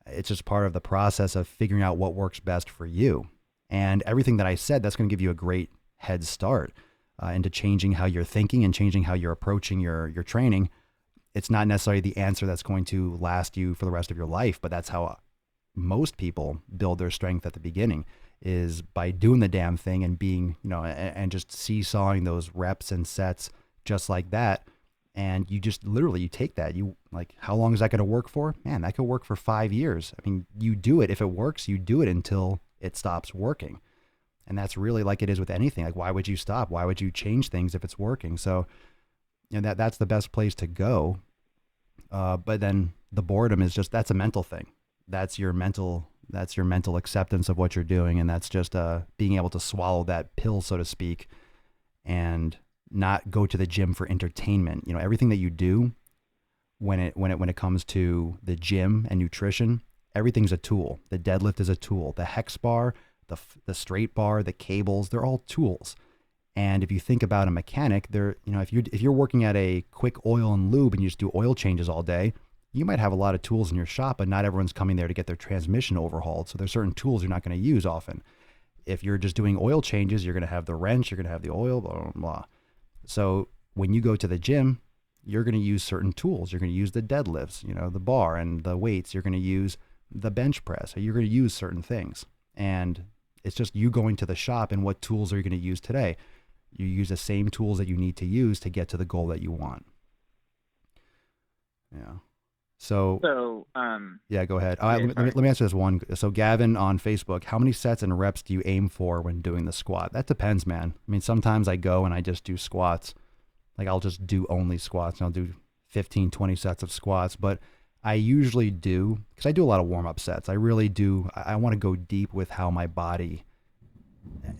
It's just part of the process of figuring out what works best for you. And everything that I said, that's going to give you a great head start into changing how you're thinking and changing how you're approaching your training. It's not necessarily the answer that's going to last you for the rest of your life, but that's how most people build their strength at the beginning, is by doing the damn thing and being, and just seesawing those reps and sets just like that. And you just literally, you take that, you like, how long is that going to work for? Man, that could work for 5 years. I mean, you do it. If it works, you do it until it stops working. And that's really like it is with anything. Like, why would you stop? Why would you change things if it's working? So, that's the best place to go. But then the boredom is just, that's a mental thing. That's your mental acceptance of what you're doing. And that's just being able to swallow that pill, so to speak, and not go to the gym for entertainment. Everything that you do when it comes to the gym and nutrition, everything's a tool. The deadlift is a tool. The hex bar, the straight bar, the cables, they're all tools. And if you think about a mechanic, if you're working at a quick oil and lube and you just do oil changes all day, you might have a lot of tools in your shop, but not everyone's coming there to get their transmission overhauled. So there's certain tools you're not going to use often. If you're just doing oil changes, you're going to have the wrench, you're going to have the oil, blah, blah, blah. So when you go to the gym, you're going to use certain tools. You're going to use the deadlifts, the bar and the weights. You're going to use the bench press. So you're going to use certain things. And it's just you going to the shop and what tools are you going to use today? You use the same tools that you need to use to get to the goal that you want. Yeah. So yeah, go ahead. Let me answer this one. So Gavin on Facebook, how many sets and reps do you aim for when doing the squat? That depends, man. I mean, sometimes I go and I just do squats. Like I'll just do only squats and I'll do 15, 20 sets of squats. But I usually do, because I do a lot of warm-up sets. I really do. I want to go deep with how my body,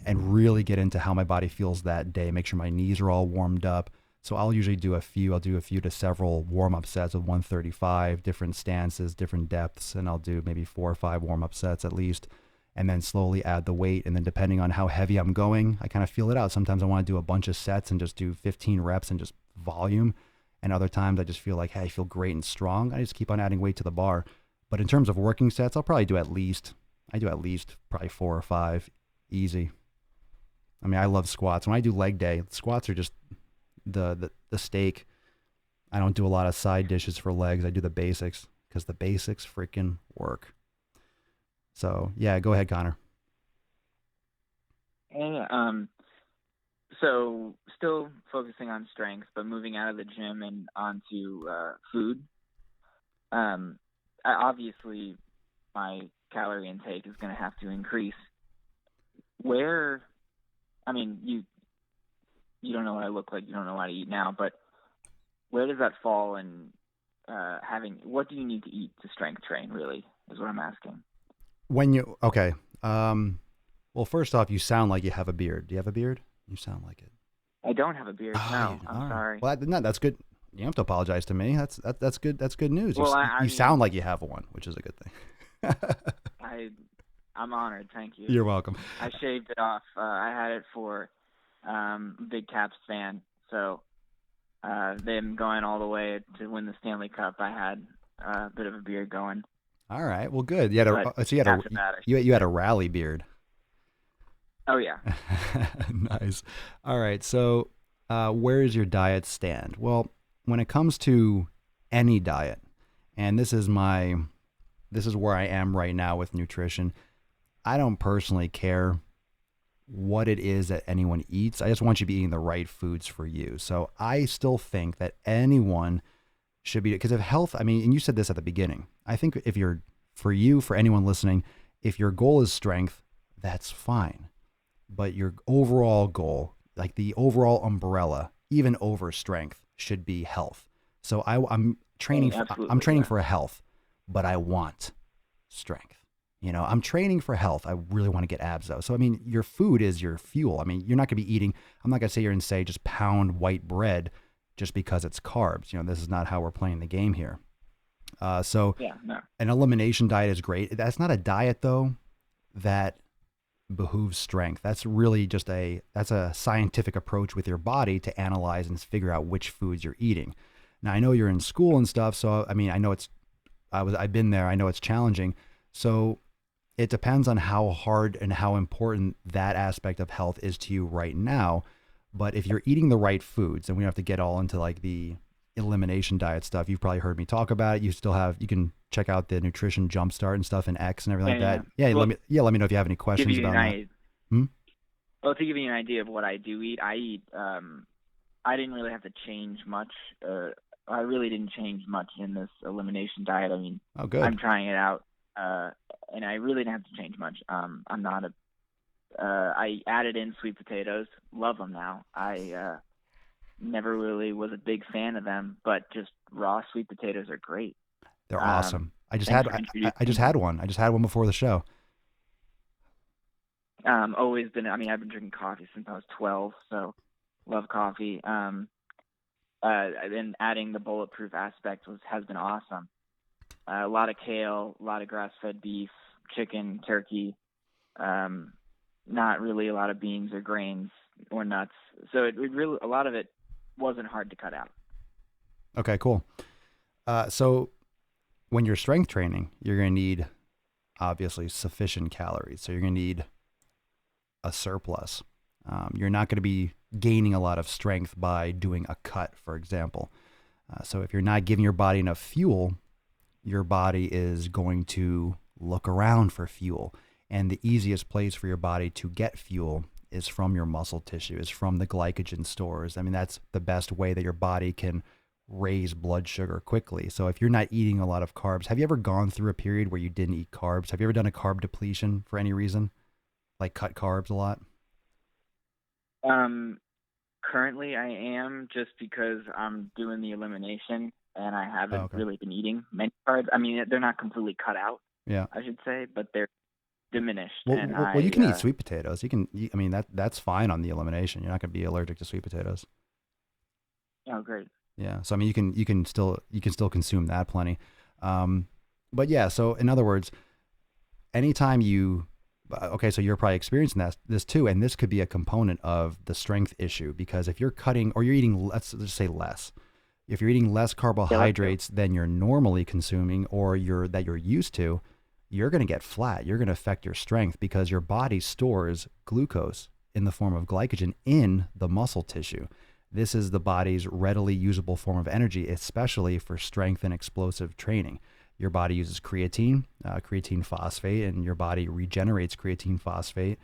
and really get into how my body feels that day. Make sure my knees are all warmed up. So I'll usually do a few to several warm-up sets of 135, different stances, different depths, and I'll do maybe 4 or 5 warm-up sets at least, and then slowly add the weight. And then depending on how heavy I'm going, I kind of feel it out. Sometimes I want to do a bunch of sets and just do 15 reps and just volume. And other times I just feel like, hey, I feel great and strong. I just keep on adding weight to the bar. But in terms of working sets, I'll probably do at least probably 4 or 5, easy. I mean, I love squats. When I do leg day, squats are just the steak. I don't do a lot of side dishes for legs. I do the basics because the basics freaking work. So yeah, go ahead, Connor. Hey, so still focusing on strength, but moving out of the gym and onto food. Obviously, my calorie intake is going to have to increase. You don't know what I look like, you don't know what I eat now, but where does that fall in what do you need to eat to strength train, really, is what I'm asking. Okay. Well, first off, you sound like you have a beard. Do you have a beard? You sound like it. I don't have a beard. No, I'm sorry. Well, that's good. You don't have to apologize to me. That's good. That's good news. Well, you sound like you have one, which is a good thing. I'm honored. Thank you. You're welcome. I shaved it off. I had it for big Caps fan. So them going all the way to win the Stanley Cup, I had a bit of a beard going. All right. Well, good. You had a rally beard. Oh yeah. Nice. All right. So where does your diet stand? Well, when it comes to any diet, and this is where I am right now with nutrition, I don't personally care what it is that anyone eats. I just want you to be eating the right foods for you. So I still think that anyone should be, because of health, I mean, and you said this at the beginning, I think for anyone listening, if your goal is strength, that's fine. But your overall goal, like the overall umbrella, even over strength, should be health. So I'm training for a health, but I want strength. I'm training for health. I really want to get abs though. So, I mean, your food is your fuel. I mean, you're not going to be eating, I'm not going to sit here and say just pound white bread just because it's carbs. This is not how we're playing the game here. So Yeah, no. an elimination diet is great. That's not a diet though that behooves strength. That's really just that's a scientific approach with your body to analyze and figure out which foods you're eating. Now I know you're in school and stuff, so I mean I know I've been there. I know it's challenging. So it depends on how hard and how important that aspect of health is to you right now. But if you're eating the right foods, and we don't have to get all into like the elimination diet stuff, you've probably heard me talk about it. You can check out the nutrition jumpstart and stuff in X and everything like that. Yeah, Well, let me know if you have any questions about that. Well, to give you an idea of what I do eat, I eat. I didn't really have to change much. I really didn't change much in this elimination diet. I mean, oh, good. I'm trying it out, and I really didn't have to change much. I'm not a. I added in sweet potatoes. Love them now. I never really was a big fan of them, but just raw sweet potatoes are great. They're awesome. I just had one. I just had one before the show. Always been. I mean, I've been drinking coffee since I was 12, so love coffee. And adding the bulletproof aspect has been awesome. A lot of kale, a lot of grass-fed beef, chicken, turkey. Not really a lot of beans or grains or nuts. So it really, a lot of it wasn't hard to cut out. Okay, cool. So when you're strength training, you're going to need obviously sufficient calories. So you're going to need a surplus. You're not going to be gaining a lot of strength by doing a cut, for example. So if you're not giving your body enough fuel, your body is going to look around for fuel. And the easiest place for your body to get fuel is from your muscle tissue, is from the glycogen stores. I mean, that's the best way that your body can raise blood sugar quickly. So if you're not eating a lot of carbs, have you ever gone through a period where you didn't eat carbs? Have you ever done a carb depletion for any reason? Like cut carbs a lot? Currently I am, just because I'm doing the elimination and I haven't really been eating many carbs. I mean, they're not completely cut out, yeah, I should say, but they're diminished. Well, you can eat sweet potatoes. I mean, that's fine on the elimination. You're not going to be allergic to sweet potatoes. Oh, great. Yeah. So, I mean, you can still consume that plenty. But yeah, so in other words, anytime so you're probably experiencing this too, and this could be a component of the strength issue, because if you're cutting or you're eating, let's just say less, if you're eating less carbohydrates than you're normally consuming or that you're used to, you're going to get flat. You're going to affect your strength because your body stores glucose in the form of glycogen in the muscle tissue. This is the body's readily usable form of energy, especially for strength and explosive training. Your body uses creatine phosphate, and your body regenerates creatine phosphate,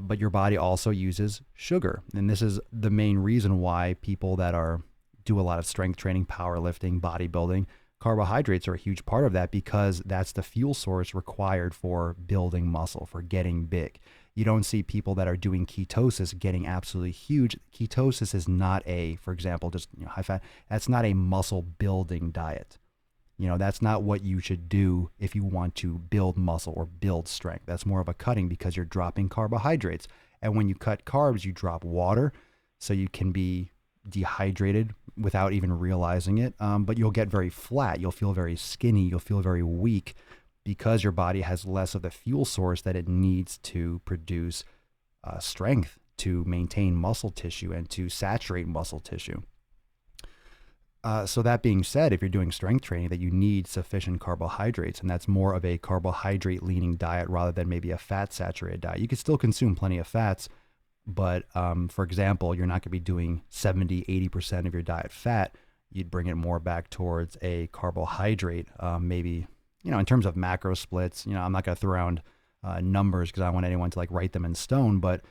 but your body also uses sugar. And this is the main reason why people that do a lot of strength training, powerlifting, bodybuilding, carbohydrates are a huge part of that, because that's the fuel source required for building muscle, for getting big. You don't see people that are doing ketosis getting absolutely huge. Ketosis is not for example, just high fat. That's not a muscle building diet. That's not what you should do if you want to build muscle or build strength. That's more of a cutting, because you're dropping carbohydrates. And when you cut carbs, you drop water, so you can be dehydrated without even realizing it. But you'll get very flat. You'll feel very skinny. You'll feel very weak, because your body has less of the fuel source that it needs to produce strength, to maintain muscle tissue and to saturate muscle tissue. So that being said, if you're doing strength training, that you need sufficient carbohydrates, and that's more of a carbohydrate leaning diet rather than maybe a fat saturated diet. You can still consume plenty of fats, but for example, you're not going to be doing 70, 80% of your diet fat. You'd bring it more back towards a carbohydrate, maybe, in terms of macro splits. I'm not going to throw around numbers because I don't want anyone to write them in stone, but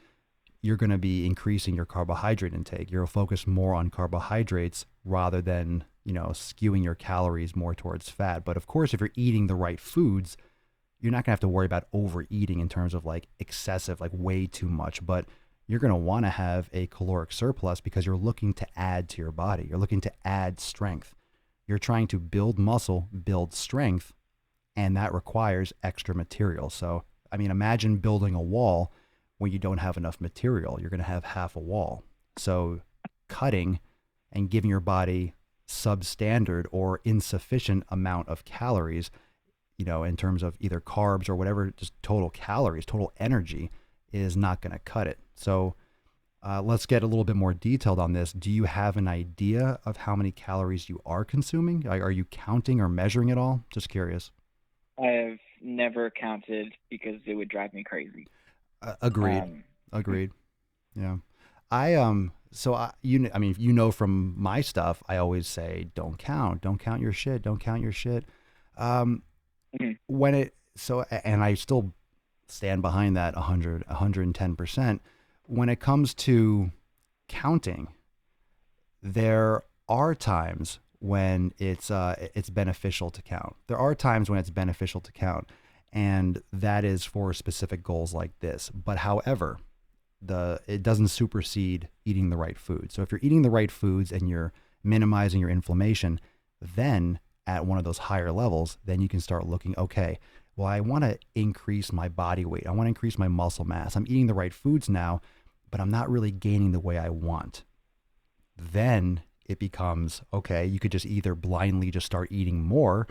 you're going to be increasing your carbohydrate intake. You'll focus more on carbohydrates rather than, skewing your calories more towards fat. But of course, if you're eating the right foods, you're not going to have to worry about overeating in terms of excessive, way too much. But you're going to want to have a caloric surplus, because you're looking to add to your body. You're looking to add strength. You're trying to build muscle, build strength, and that requires extra material. So, I mean, imagine building a wall when you don't have enough material. You're going to have half a wall. So, cutting and giving your body substandard or insufficient amount of calories, in terms of either carbs or whatever, just total calories, total energy, is not going to cut it. So, let's get a little bit more detailed on this. Do you have an idea of how many calories you are consuming? Are you counting or measuring it all? Just curious. I have never counted because it would drive me crazy. Agreed. Agreed. Yeah. I mean, from my stuff, I always say, don't count your shit. Don't count your shit. And I still stand behind that 110%. When it comes to counting, there are times when it's beneficial to count. There are times when it's beneficial to count, and that is for specific goals like this. But however, it doesn't supersede eating the right food. So if you're eating the right foods and you're minimizing your inflammation, then at one of those higher levels, then you can start looking, okay, well, I want to increase my body weight. I want to increase my muscle mass. I'm eating the right foods now, but I'm not really gaining the way I want. Then it becomes, okay, you could just either blindly just start eating more,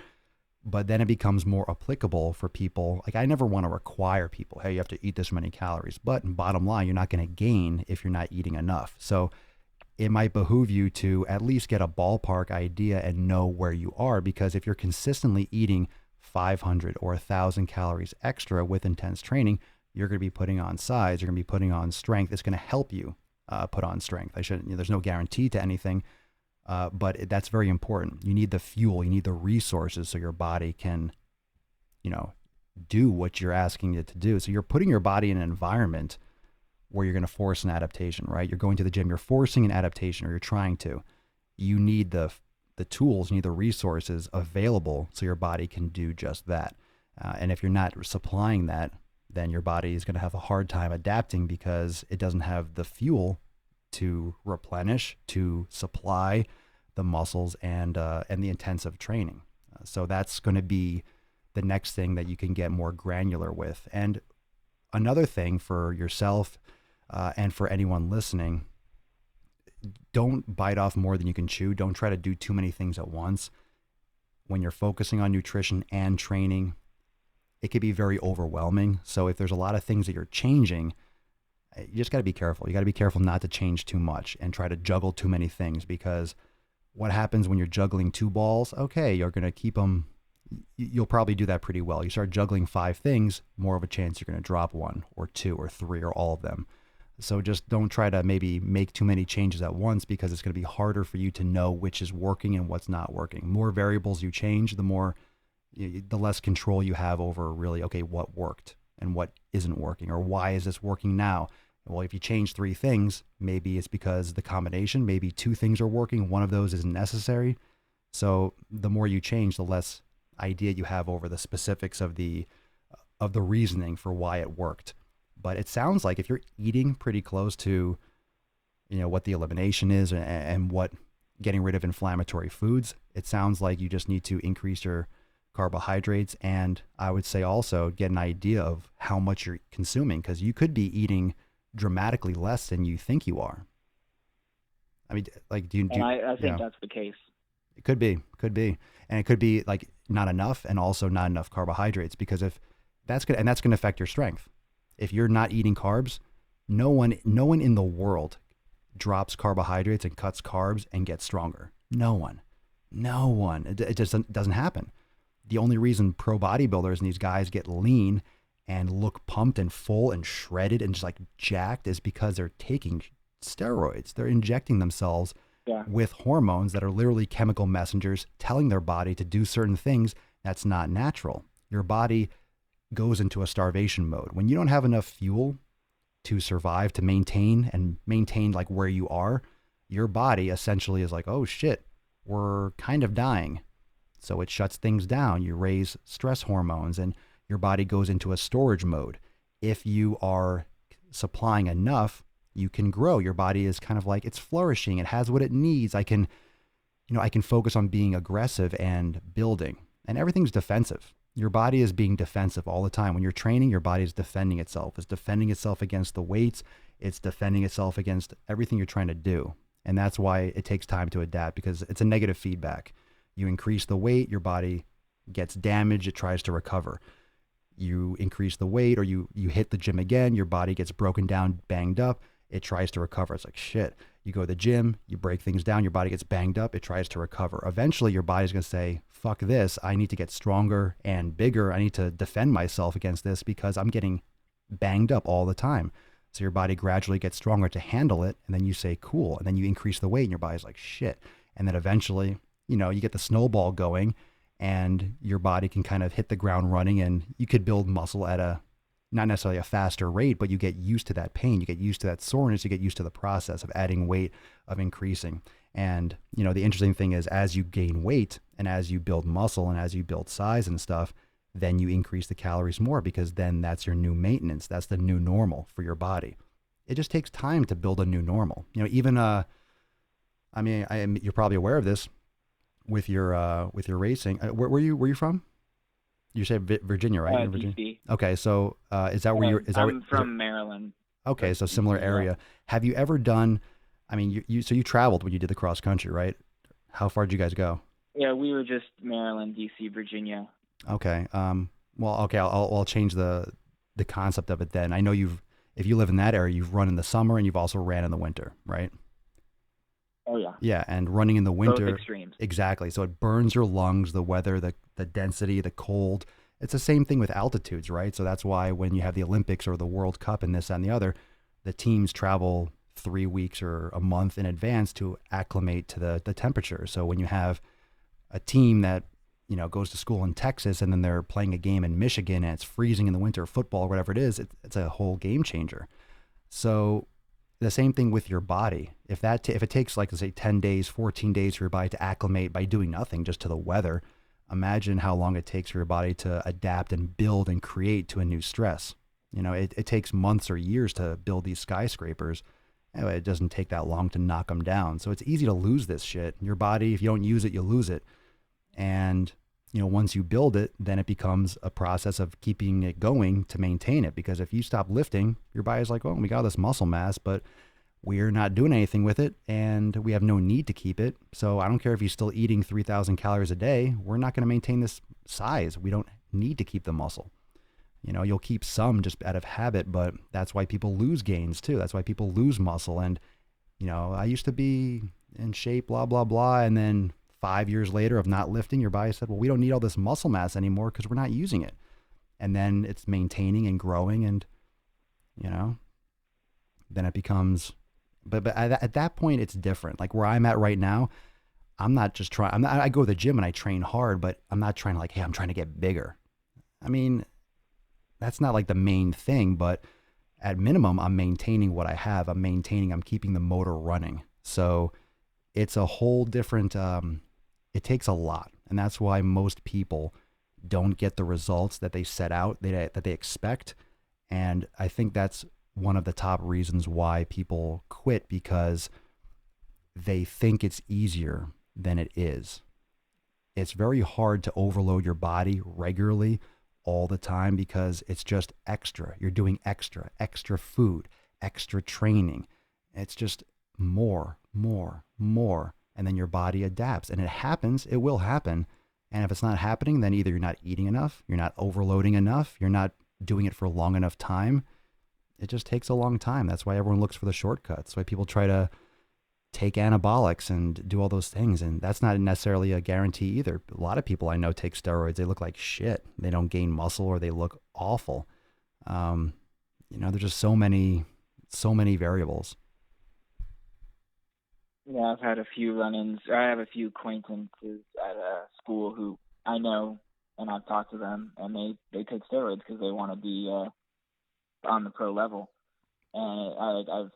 but then it becomes more applicable for people. Like, I never want to require people, hey, you have to eat this many calories. But bottom line, you're not going to gain if you're not eating enough. So it might behoove you to at least get a ballpark idea and know where you are, because if you're consistently eating 500 or 1,000 calories extra with intense training, you're going to be putting on size, you're going to be putting on strength. It's going to help you put on strength. There's no guarantee to anything, but that's very important. You need the fuel, you need the resources so your body can, do what you're asking it to do. So you're putting your body in an environment where you're going to force an adaptation, right? You're going to the gym, you're forcing an adaptation, or you're trying to. You need the tools, you need the resources available so your body can do just that. And if you're not supplying that, then your body is going to have a hard time adapting because it doesn't have the fuel to replenish, to supply the muscles and the intensive training. So that's going to be the next thing that you can get more granular with. And another thing for yourself and for anyone listening, don't bite off more than you can chew. Don't try to do too many things at once. When you're focusing on nutrition and training, it could be very overwhelming. So if there's a lot of things that you're changing, you just got to be careful. You got to be careful not to change too much and try to juggle too many things, because what happens when you're juggling 2 balls? Okay, you're going to keep them. You'll probably do that pretty well. You start juggling 5 things, more of a chance you're going to drop 1 or 2 or 3 or all of them. So just don't try to maybe make too many changes at once, because it's going to be harder for you to know which is working and what's not working. More variables you change, the less control you have over really, okay, what worked and what isn't working, or why is this working now? Well, if you change 3 things, maybe it's because the combination, maybe 2 things are working, one of those isn't necessary. So the more you change, the less idea you have over the specifics of the reasoning for why it worked. But it sounds like if you're eating pretty close to, what the elimination is and what getting rid of inflammatory foods, it sounds like you just need to increase your carbohydrates. And I would say also get an idea of how much you're consuming, because you could be eating dramatically less than you think you are. I mean, like, I think that's the case. It could be. And it could be like not enough, and also not enough carbohydrates, because if that's going to affect your strength. If you're not eating carbs, no one in the world drops carbohydrates and cuts carbs and gets stronger. No one. It just doesn't happen. The only reason pro bodybuilders and these guys get lean and look pumped and full and shredded and just like jacked is because they're taking steroids. They're injecting themselves with hormones that are literally chemical messengers telling their body to do certain things that's not natural. Your body goes into a starvation mode. When you don't have enough fuel to survive, to maintain like where you are, your body essentially is like, oh shit, we're kind of dying. So it shuts things down. You raise stress hormones and your body goes into a storage mode. If you are supplying enough, you can grow. Your body is kind of like, it's flourishing. It has what it needs. I can focus on being aggressive and building, and everything's defensive. your body is being defensive all the time. When you're training, your body is defending itself. It's defending itself against the weights. It's defending itself against everything you're trying to do. And that's why it takes time to adapt, because it's a negative feedback. You increase the weight, your body gets damaged, it tries to recover. You increase the weight, or you hit the gym again, your body gets broken down, banged up, it tries to recover. It's like shit. You go to the gym, you break things down, your body gets banged up, it tries to recover. Eventually your body's going to say, fuck this, I need to get stronger and bigger. I need to defend myself against this because I'm getting banged up all the time. So your body gradually gets stronger to handle it. And then you say, cool. And then you increase the weight and your body's like, shit. And then eventually, you know, you get the snowball going and your body can kind of hit the ground running, and you could build muscle at a, not necessarily a faster rate, but you get used to that pain. You get used to that soreness. You get used to the process of adding weight, of increasing. And, you know, the interesting thing is as you gain weight and as you build muscle and as you build size and stuff, then you increase the calories more, because then that's your new maintenance. That's the new normal for your body. It just takes time to build a new normal. You know, even, I mean, you're probably aware of this with your racing. Where were you from? You said Virginia, right? Virginia? DC. Okay. So, is that where you're, I'm from Maryland. Okay. So similar area. Have you ever done, I mean, so you traveled when you did the cross country, right? How far did you guys go? Yeah, we were just Maryland, DC, Virginia. Okay. Well, okay. I'll change the concept of it then. I know if you live in that area, you've run in the summer and you've also ran in the winter, right? Oh yeah. Yeah. And running in the winter. Both extremes. Exactly. So it burns your lungs, the weather, the density, the cold. It's the same thing with altitudes, right? So that's why when you have the Olympics or the World Cup and this and the other, the teams travel 3 weeks or a month in advance to acclimate to the temperature. So when you have a team that, you know, goes to school in Texas and then they're playing a game in Michigan and it's freezing in the winter, football or whatever it is, it's a whole game changer. So the same thing with your body. If it takes, like, let's say 10 days, 14 days for your body to acclimate by doing nothing, just to the weather, imagine how long it takes for your body to adapt and build and create to a new stress. You know, it takes months or years to build these skyscrapers. Anyway, it doesn't take that long to knock them down. So it's easy to lose this shit. Your body, if you don't use it, you lose it. And, you know, once you build it, then it becomes a process of keeping it going to maintain it. Because if you stop lifting, your body's like, well, we got this muscle mass, but we're not doing anything with it and we have no need to keep it. So I don't care if you're still eating 3,000 calories a day, we're not going to maintain this size. We don't need to keep the muscle. You know, you'll keep some just out of habit, but that's why people lose gains too. That's why people lose muscle. And, you know, I used to be in shape, blah, blah, blah. And then 5 years later of not lifting, your body said, well, we don't need all this muscle mass anymore because we're not using it. And then it's maintaining and growing, and, you know, then it becomes, but at that point it's different. Like where I'm at right now, I'm not just trying, I go to the gym and I train hard, but I'm not trying to like, hey, I'm trying to get bigger. I mean, that's not like the main thing, but at minimum, I'm maintaining what I have. I'm keeping the motor running. So it's a whole different, it takes a lot. And that's why most people don't get the results that they set out, that they expect. And I think that's one of the top reasons why people quit, because they think it's easier than it is. It's very hard to overload your body regularly all the time because it's just extra. You're doing extra food, extra training. It's just more. And then your body adapts, and it happens. It will happen. And if it's not happening, then either you're not eating enough, you're not overloading enough, you're not doing it for a long enough time. It just takes a long time. That's why everyone looks for the shortcuts. That's why people try to take anabolics and do all those things. And that's not necessarily a guarantee either. A lot of people I know take steroids. They look like shit. They don't gain muscle, or they look awful. You know, there's just so many variables. Yeah, I've had a few run-ins. I have a few acquaintances at school who I know, and I've talked to them, and they take steroids because they want to be on the pro level. And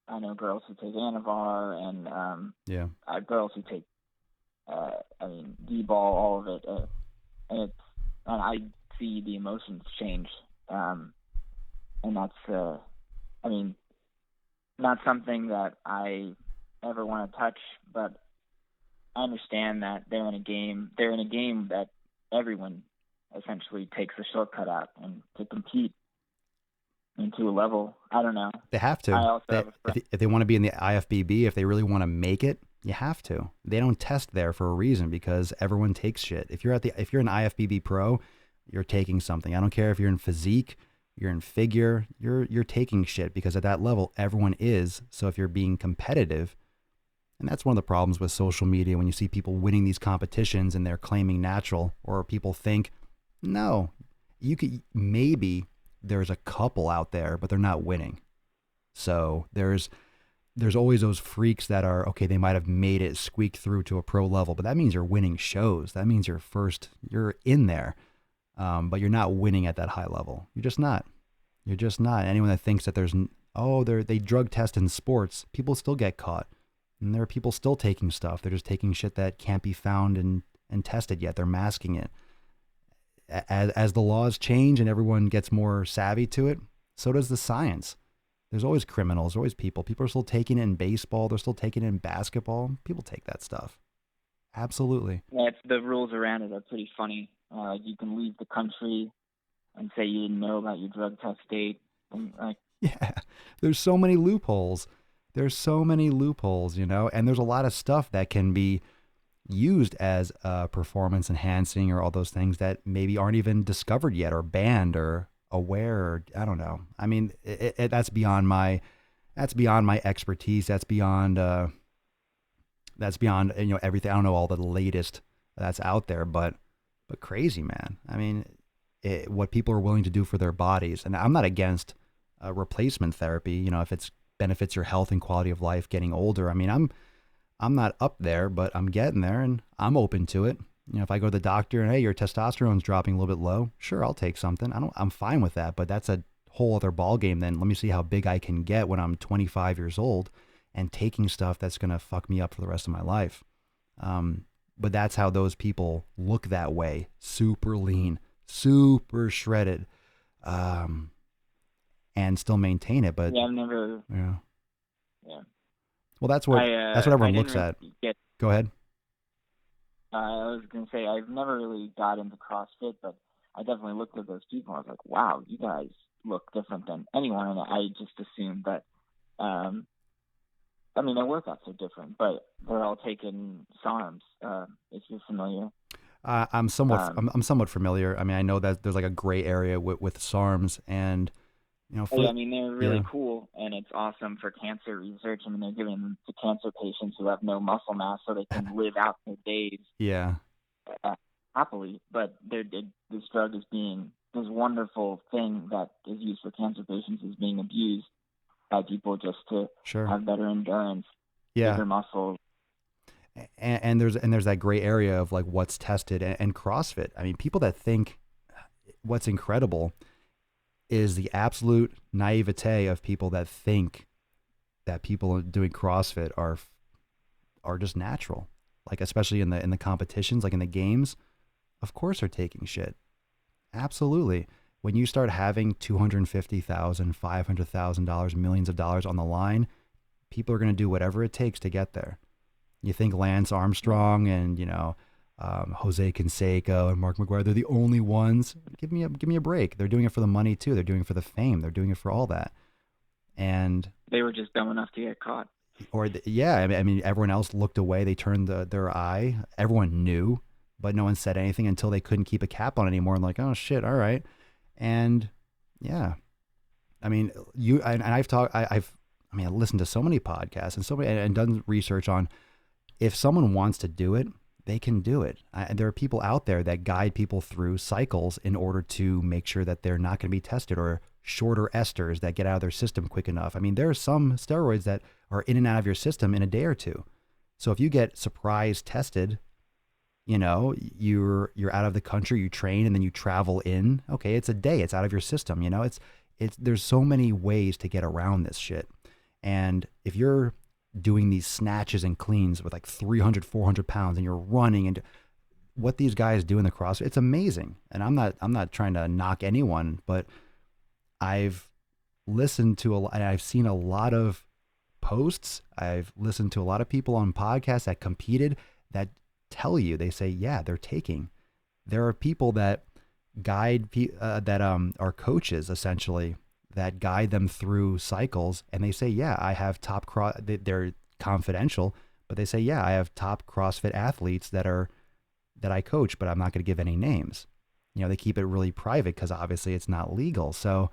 I know girls who take Anavar, and girls who take D-ball, all of it, and I see the emotions change, and that's not something that I ever want to touch, but I understand that they're in a game that everyone essentially takes the shortcut out and to compete into a level. I don't know. They have to. I also have a friend. If they want to be in the IFBB, if they really want to make it, you have to. They don't test there for a reason because everyone takes shit. If you're an IFBB pro, you're taking something. I don't care if you're in physique, you're in figure, you're taking shit because at that level everyone is. So if you're being competitive, and that's one of the problems with social media when you see people winning these competitions and they're claiming natural, or people think, no, you could maybe there's a couple out there, but they're not winning. So there's always those freaks that are, okay, they might have made it squeak through to a pro level, but that means you're winning shows. That means you're in there, but you're not winning at that high level. You're just not. You're just not. Anyone that thinks that they drug test in sports, people still get caught. And there are people still taking stuff. They're just taking shit that can't be found and tested yet. They're masking it. As the laws change and everyone gets more savvy to it, so does the science. There's always criminals, there's always people. People are still taking it in baseball. They're still taking it in basketball. People take that stuff. Absolutely. Yeah, the rules around it are pretty funny. You can leave the country and say you didn't know about your drug test date. Yeah, there's so many loopholes. There's so many loopholes, and there's a lot of stuff that can be used as performance enhancing or all those things that maybe aren't even discovered yet or banned or aware. Or, I don't know. I mean, that's beyond my expertise. That's beyond everything. I don't know all the latest that's out there, but crazy, man. I mean, what people are willing to do for their bodies. And I'm not against replacement therapy, if it's benefits your health and quality of life getting older. I mean, I'm not up there, but I'm getting there and I'm open to it. If I go to the doctor and, hey, your testosterone's dropping a little bit low, sure, I'll take something. I'm fine with that, but that's a whole other ball game then. Let me see how big I can get when I'm 25 years old and taking stuff that's going to fuck me up for the rest of my life. But that's how those people look that way. Super lean, super shredded, and still maintain it. But yeah, I've never. Yeah. Yeah. Well, that's what everyone looks at. Go ahead. I was going to say, I've never really got into CrossFit, but I definitely looked at those people. I was like, wow, you guys look different than anyone. And I just assumed that, their workouts are different, but they're all taking SARMs, if you're familiar. I'm somewhat familiar. I mean, I know that there's like a gray area with SARMs and, they're really cool, and it's awesome for cancer research. I mean, they're giving them to cancer patients who have no muscle mass so they can live out their days happily. But this drug this wonderful thing that is used for cancer patients is being abused by people just to have better endurance, bigger muscles. And there's that gray area of like what's tested and CrossFit. I mean, people that think what's incredible is the absolute naivete of people that think that people doing CrossFit are just natural. Like, especially in the competitions, like in the games, of course they're taking shit. Absolutely. When you start having $250,000, $500,000, millions of dollars on the line, people are going to do whatever it takes to get there. You think Lance Armstrong and, Jose Canseco and Mark McGuire, they're the only ones. Give me a break. They're doing it for the money too. They're doing it for the fame. They're doing it for all that. And they were just dumb enough to get caught. I mean, everyone else looked away. They turned their eye. Everyone knew, but no one said anything until they couldn't keep a cap on anymore. And like, oh shit, all right. And yeah, I mean, I've listened to so many podcasts and done research on if someone wants to do it, they can do it. There are people out there that guide people through cycles in order to make sure that they're not going to be tested, or shorter esters that get out of their system quick enough. I mean, there are some steroids that are in and out of your system in a day or two. So if you get surprise tested, you're out of the country, you train, and then you travel in. Okay, it's a day. It's out of your system. There's so many ways to get around this shit. And if you're doing these snatches and cleans with like 300, 400 pounds and you're running, and what these guys do in the CrossFit, it's amazing. And I'm not trying to knock anyone, but I've listened to and I've seen a lot of posts. I've listened to a lot of people on podcasts that competed that tell you, they say, yeah, they're taking. There are people that that are coaches essentially that guide them through cycles, and they say, yeah, I have top they're confidential, but they say, yeah, I have top CrossFit athletes that I coach, but I'm not going to give any names. They keep it really private because obviously it's not legal. So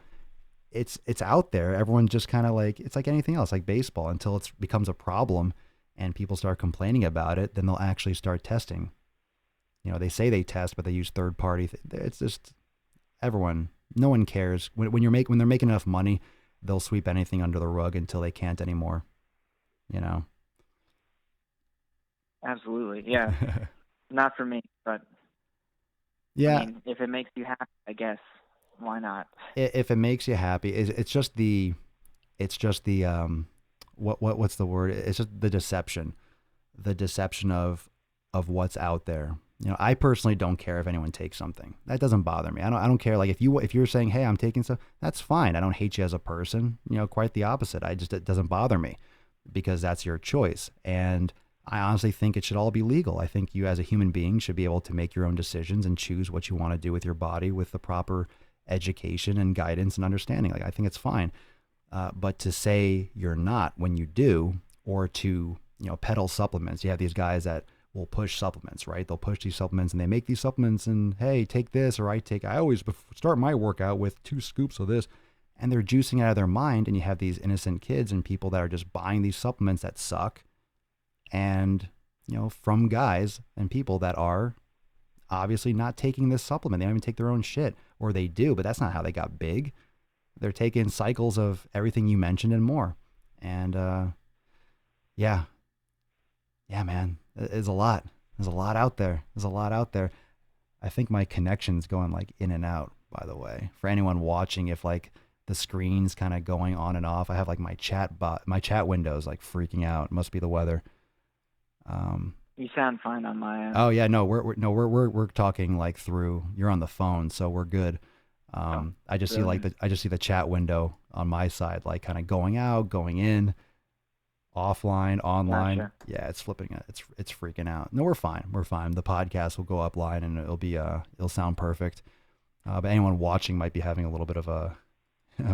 it's out there. Everyone just kind of like, it's like anything else, like baseball, until it becomes a problem and people start complaining about it, then they'll actually start testing. They say they test, but they use third party. It's just no one cares. When they're making enough money, they'll sweep anything under the rug until they can't anymore. Absolutely. Yeah. Not for me, but yeah. I mean, if it makes you happy, I guess, why not? If it makes you happy, it's just the what's the word? It's just the deception of what's out there. I personally don't care if anyone takes something. That doesn't bother me. I don't care. Like if you're saying, hey, I'm taking stuff, that's fine. I don't hate you as a person. Quite the opposite. It doesn't bother me because that's your choice. And I honestly think it should all be legal. I think you as a human being should be able to make your own decisions and choose what you want to do with your body with the proper education and guidance and understanding. Like, I think it's fine. But to say you're not when you do, or to, peddle supplements, you have these guys that will push supplements, right? They'll push these supplements and they make these supplements and, hey, take this, or I always start my workout with 2 scoops of this, and they're juicing out of their mind. And you have these innocent kids and people that are just buying these supplements that suck. And, from guys and people that are obviously not taking this supplement. They don't even take their own shit, or they do, but that's not how they got big. They're taking cycles of everything you mentioned and more. And, yeah, man, there's a lot. There's a lot out there. I think my connection's going like in and out, by the way, for anyone watching. If like the screen's kind of going on and off, I have like my chat window's like freaking out. It must be the weather. You sound fine on my end. Oh yeah, no, we're talking like through. You're on the phone, so we're good. I just see the chat window on my side, like kind of going out, going in, offline, online. Gotcha. Yeah, it's flipping. It's freaking out. No, we're fine. The podcast will go upline and it'll sound perfect. But anyone watching might be having a little bit of a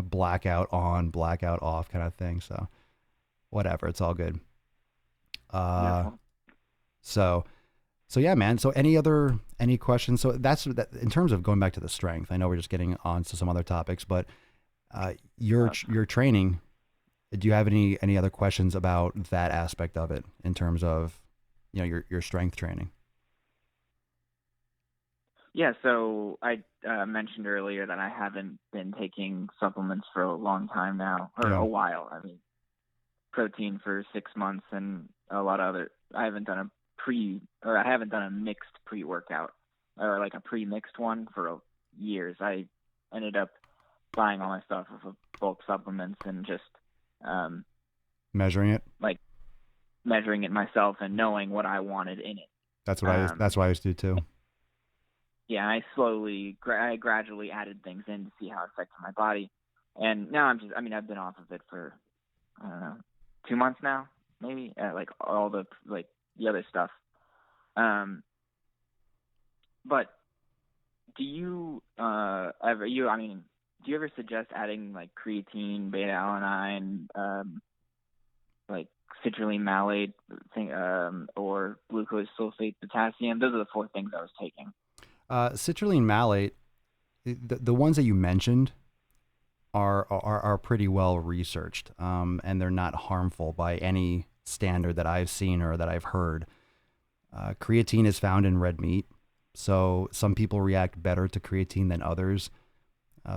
blackout on, blackout off kind of thing. So whatever, it's all good. So yeah, man. So any questions? So that's that in terms of going back to the strength. I know we're just getting on to some other topics, but your training. Do you have any other questions about that aspect of it in terms of, your strength training? Yeah. So I mentioned earlier that I haven't been taking supplements for a long time now, or a while. I mean, protein for 6 months and a lot of other. I haven't done a mixed pre-workout or like a pre-mixed one for years. I ended up buying all my stuff with bulk supplements and just measuring it, like measuring it myself and knowing what I wanted in it. That's what I used to do too. Yeah, I gradually added things in to see how it affected my body, and now I've been off of it for I don't know 2 months now, maybe, like all the the other stuff. But do you ever suggest adding like creatine, beta alanine, like citrulline malate thing, or glucose sulfate potassium? Those are the 4 things I was taking. Citrulline malate, the ones that you mentioned are pretty well researched, and they're not harmful by any standard that I've seen or that I've heard. Creatine is found in red meat, so some people react better to creatine than others.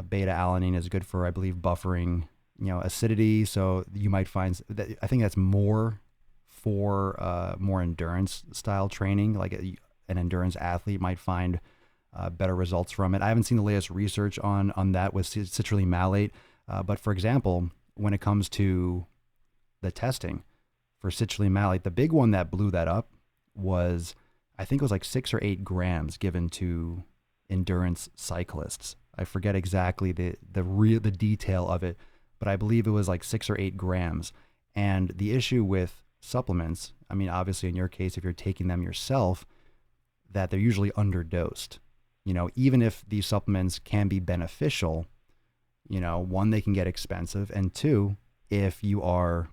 Beta alanine is good for, I believe, buffering, acidity. So you might find that, I think that's more for more endurance style training, like an endurance athlete might find better results from it. I haven't seen the latest research on that with citrulline malate, but for example, when it comes to the testing for citrulline malate, the big one that blew that up was, I think it was like 6 or 8 grams given to endurance cyclists. I forget exactly the detail of it, but I believe it was like 6 or 8 grams. And the issue with supplements, I mean, obviously in your case, if you're taking them yourself, that they're usually underdosed. even if these supplements can be beneficial, one, they can get expensive. And two, if you are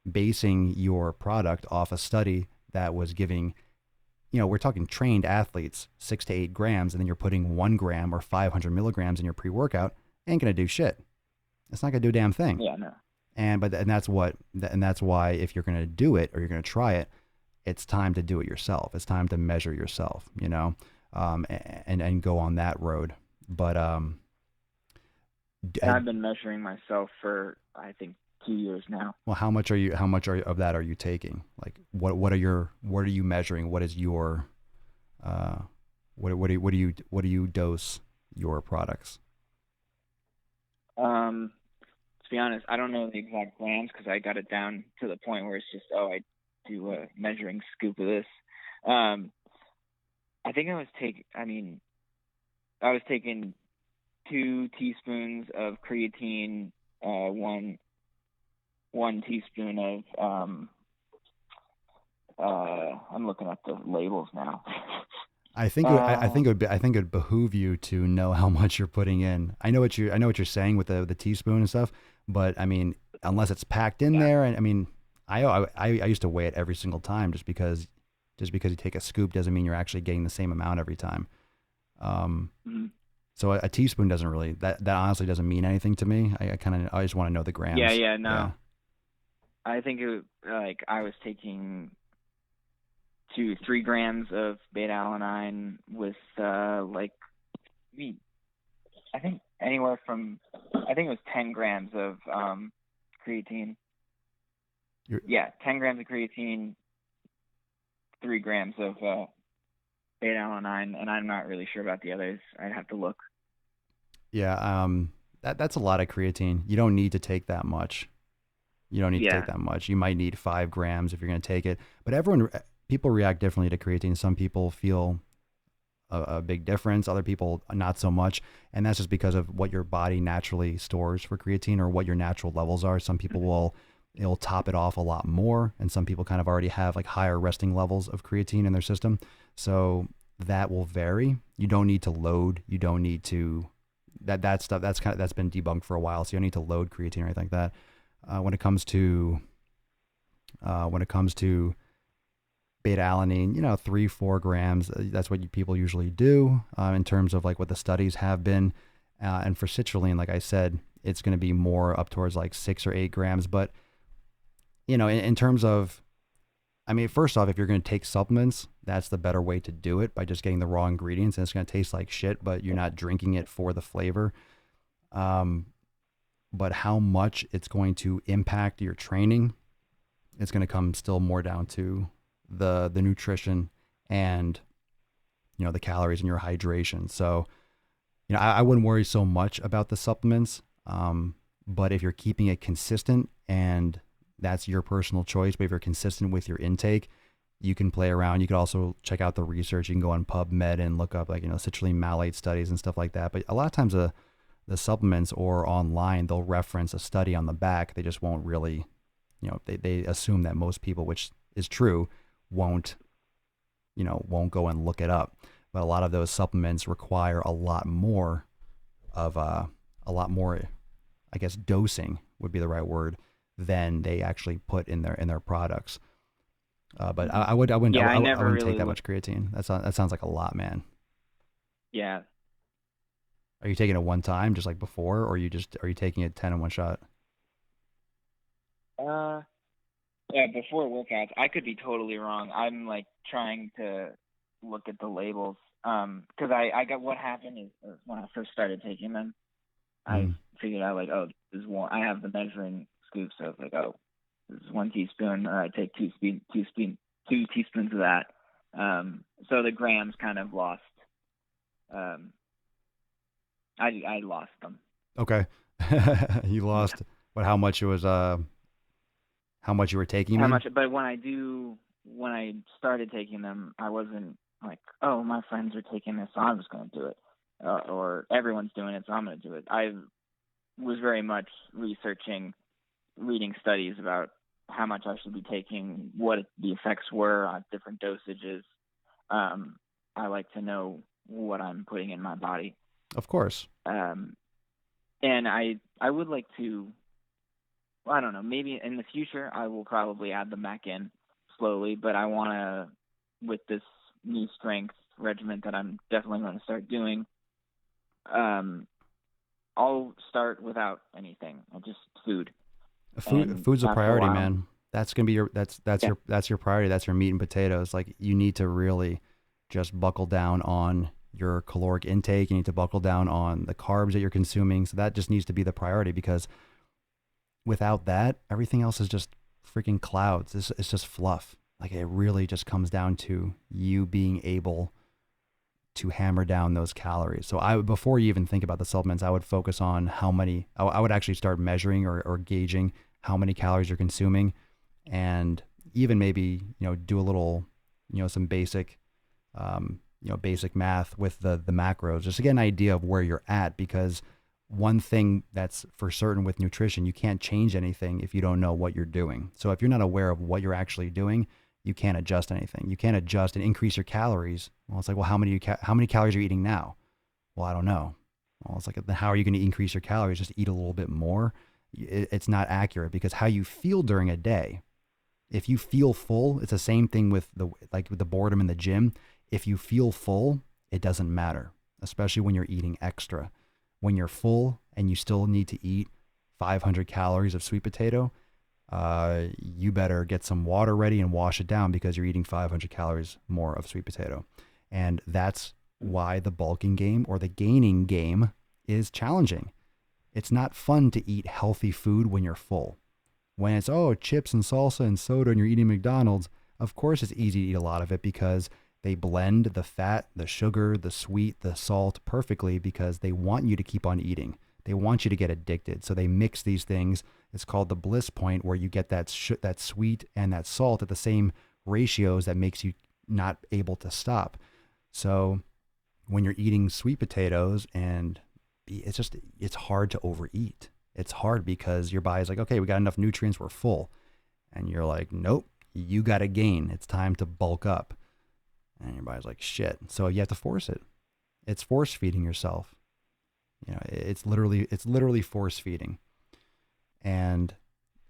basing your product off a study that was giving, we're talking trained athletes, 6 to 8 grams, and then you're putting 1 gram or 500 milligrams in your pre-workout, ain't going to do shit. It's not going to do a damn thing. Yeah, no. And that's why if you're going to do it or you're going to try it, it's time to do it yourself. It's time to measure yourself, and go on that road. But I've been measuring myself for, I think, 2 years now. Well, how much of that are you taking? Like, what are you measuring? What is your what do you dose your products? To be honest, I don't know the exact grams because I got it down to the point where it's just, I do a measuring scoop of this. I think I was taking 2 teaspoons of creatine, one teaspoon of I'm looking at the labels now. I think it would behoove you to know how much you're putting in. I know what you're saying with the teaspoon and stuff, but I mean, unless it's packed in there, and I mean, I used to weigh it every single time just because you take a scoop doesn't mean you're actually getting the same amount every time. So a teaspoon doesn't really, that honestly doesn't mean anything to me. I just want to know the grams. Yeah, no. Yeah. I think I was taking 2 to 3 grams of beta alanine with I think anywhere from, I think it was 10 grams of creatine. 10 grams of creatine, 3 grams of beta alanine, and I'm not really sure about the others. I'd have to look. Yeah, that's a lot of creatine. You don't need to take that much. You don't need to take that much. You might need 5 grams if you're going to take it. But people react differently to creatine. Some people feel a big difference. Other people not so much. And that's just because of what your body naturally stores for creatine or what your natural levels are. Some people it'll top it off a lot more. And some people kind of already have like higher resting levels of creatine in their system. So that will vary. You don't need to load. You don't need to, that stuff, that's been debunked for a while. So you don't need to load creatine or anything like that. When it comes to beta alanine, 3-4 grams, that's what people usually do in terms of like what the studies have been. And for citrulline, like I said, it's going to be more up towards like 6 or 8 grams. But, in terms of, I mean, first off, if you're going to take supplements, that's the better way to do it by just getting the raw ingredients, and it's going to taste like shit, but you're not drinking it for the flavor. But how much it's going to impact your training, it's going to come still more down to the nutrition and, the calories and your hydration. So, I wouldn't worry so much about the supplements. But if you're keeping it consistent, and that's your personal choice, but if you're consistent with your intake, you can play around. You could also check out the research. You can go on PubMed and look up citrulline malate studies and stuff like that. But a lot of times the supplements or online, they'll reference a study on the back. They just won't really, they assume that most people, which is true, won't go and look it up. But a lot of those supplements require a lot more, I guess dosing would be the right word, than they actually put in their products. But I wouldn't take that much creatine. That sounds like a lot, man. Yeah. Are you taking it one time, just like before, or are you taking it 10 in one shot? Yeah, before workouts. I could be totally wrong. I'm like trying to look at the labels. Because I got, what happened is when I first started taking them, I figured out like, this is one. I have the measuring scoop, so it's like, this is 1 teaspoon. Or I take 2 teaspoons of that. So the grams kind of lost. I lost them. Okay. You lost, yeah. But how much it was, how much you were taking? But when I started taking them, I wasn't like, my friends are taking this, so I'm just going to do it. Or everyone's doing it, so I'm going to do it. I was very much reading studies about how much I should be taking, what the effects were on different dosages. I like to know what I'm putting in my body. Of course. And I would like to, well, I don't know, maybe in the future I will probably add them back in slowly, but I want to, with this new strength regimen that I'm definitely going to start doing, I'll start without anything, just food. Food's a priority, while, man. That's gonna be your yeah. that's your priority. That's your meat and potatoes. Like, you need to really just buckle down on your caloric intake. You need to buckle down on the carbs that you're consuming. So that just needs to be the priority, because without that, everything else is just freaking clouds. It's just fluff. Like, it really just comes down to you being able to hammer down those calories. So before you even think about the supplements, I would focus on how many, I would actually start measuring or gauging how many calories you're consuming, and even maybe, do a little, some basic, basic math with the macros, just to get an idea of where you're at. Because one thing that's for certain with nutrition, you can't change anything if you don't know what you're doing. So if you're not aware of what you're actually doing, you can't adjust anything. You can't adjust and increase your calories. Well, it's like, well, how many calories are you eating now? Well, I don't know. Well, it's like, then how are you going to increase your calories? Just eat a little bit more. It's not accurate, because how you feel during a day, if you feel full, it's the same thing with with the boredom in the gym. If you feel full, it doesn't matter, especially when you're eating extra. When you're full and you still need to eat 500 calories of sweet potato, you better get some water ready and wash it down, because you're eating 500 calories more of sweet potato. And that's why the bulking game or the gaining game is challenging. It's not fun to eat healthy food when you're full. When it's, chips and salsa and soda and you're eating McDonald's, of course it's easy to eat a lot of it, because they blend the fat, the sugar, the sweet, the salt perfectly, because they want you to keep on eating. They want you to get addicted. So they mix these things. It's called the bliss point, where you get that sweet and that salt at the same ratios that makes you not able to stop. So when you're eating sweet potatoes, and it's hard to overeat. It's hard because your body's like, okay, we got enough nutrients, we're full. And you're like, nope, you got to gain. It's time to bulk up. And your body's like, shit. So you have to force it. It's force feeding yourself. It's literally force feeding. And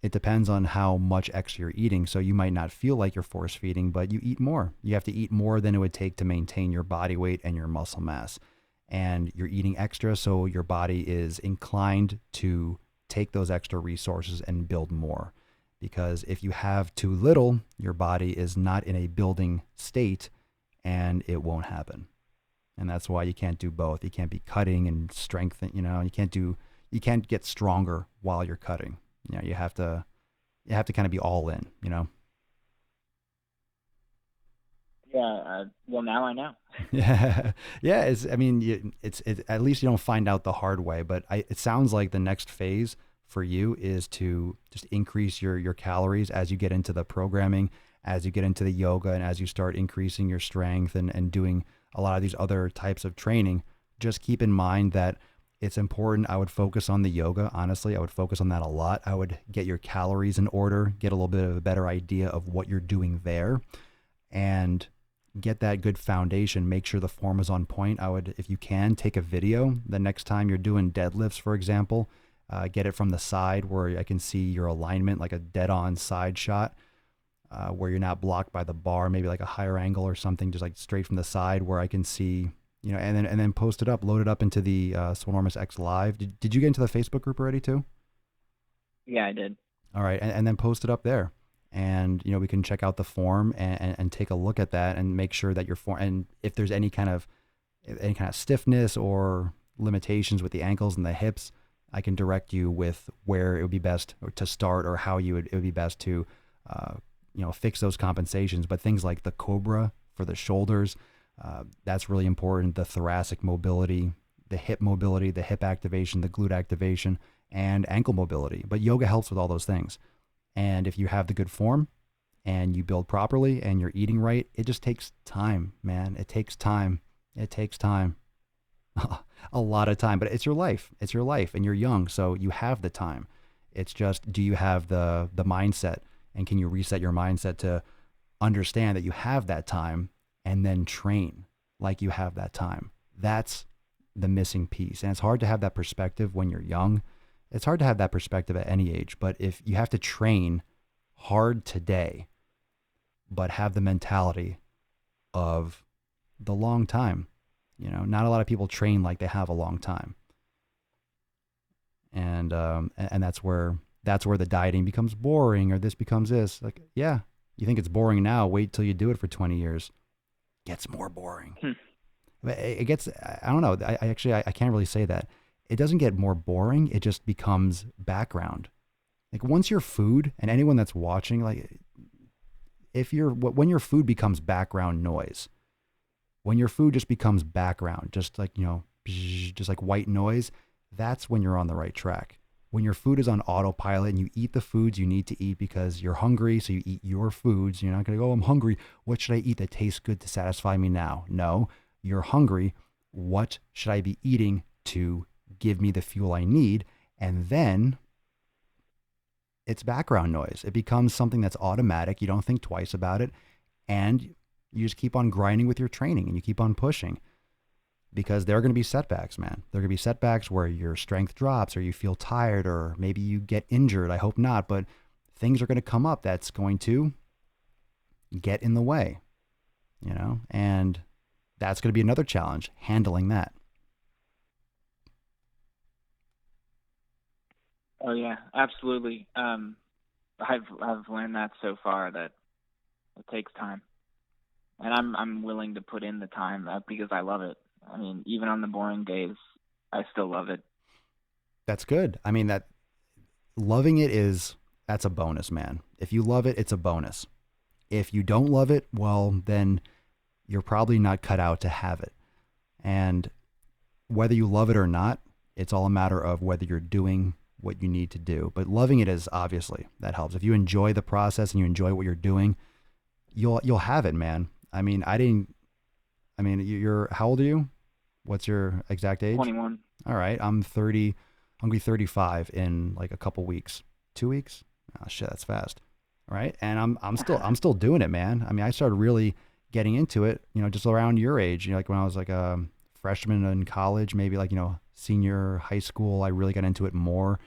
it depends on how much extra you're eating. So you might not feel like you're force feeding, but you eat more. You have to eat more than it would take to maintain your body weight and your muscle mass. And you're eating extra, so your body is inclined to take those extra resources and build more. Because if you have too little, your body is not in a building state, and it won't happen. And that's why you can't do both. You can't be cutting and strengthen, you can't get stronger while you're cutting. You have to kind of be all in. Yeah. Well, now I know. Yeah. Yeah. It's at least you don't find out the hard way, but it sounds like the next phase for you is to just increase your calories as you get into the programming, as you get into the yoga, and as you start increasing your strength and doing a lot of these other types of training. Just keep in mind that it's important. I would focus on the yoga. Honestly, I would focus on that a lot. I would get your calories in order, get a little bit of a better idea of what you're doing there, and get that good foundation. Make sure the form is on point. I would, if you can, take a video the next time you're doing deadlifts, for example. Get it from the side where I can see your alignment, like a dead-on side shot, where you're not blocked by the bar, maybe like a higher angle or something, just like straight from the side where I can see, and then post it up, load it up into the Swolenormous X Live. Did you get into the Facebook group already too? Yeah, I did. All right, and then post it up there. And we can check out the form and take a look at that and make sure that your form, and if there's any kind of stiffness or limitations with the ankles and the hips, I can direct you with where it would be best to start, or how it would be best to fix those compensations. But things like the Cobra for the shoulders, that's really important. The thoracic mobility, the hip activation, the glute activation, and ankle mobility. But yoga helps with all those things. And if you have the good form and you build properly and you're eating right, it just takes time, man. It takes time. It takes time. A lot of time, but it's your life. It's your life, and you're young, so you have the time. It's just, do you have the mindset, and can you reset your mindset to understand that you have that time and then train? like you have that time. That's the missing piece. And it's hard to have that perspective when you're young. It's hard to have that perspective at any age. But if you have to train hard today, but have the mentality of the long time, not a lot of people train like they have a long time. And that's where the dieting becomes boring, or this becomes this. Like, yeah, you think it's boring now. Wait till you do it for 20 years. Gets more boring. It gets, I don't know. I can't really say that. It doesn't get more boring. It just becomes background. Like once your food, and anyone that's watching, like when your food becomes background noise, when your food just becomes background, just like, just like white noise, that's when you're on the right track. When your food is on autopilot and you eat the foods you need to eat because you're hungry, so you eat your foods. You're not going to go, I'm hungry. What should I eat that tastes good to satisfy me now? No, you're hungry. What should I be eating to give me the fuel I need? And then it's background noise. It becomes something that's automatic. You don't think twice about it. And you just keep on grinding with your training and you keep on pushing. Because there are going to be setbacks, man. There are going to be setbacks where your strength drops or you feel tired or maybe you get injured. I hope not, but things are going to come up that's going to get in the way, and that's going to be another challenge, handling that. Oh yeah, absolutely. I've learned that so far that it takes time, and I'm willing to put in the time because I love it. I mean, even on the boring days, I still love it. That's good. I mean, that loving it that's a bonus, man. If you love it, it's a bonus. If you don't love it, well, then you're probably not cut out to have it. And whether you love it or not, it's all a matter of whether you're doing what you need to do. But loving it is obviously, that helps. If you enjoy the process and you enjoy what you're doing, you'll have it, man. I mean, you're, how old are you? What's your exact age? 21. All right. I'm 30. I'm going to be 35 in like a couple weeks. 2 weeks? Oh shit, that's fast. All right. And I'm still doing it, man. I mean, I started really getting into it, just around your age, like when I was like a freshman in college, maybe like, senior high school, I really got into it more.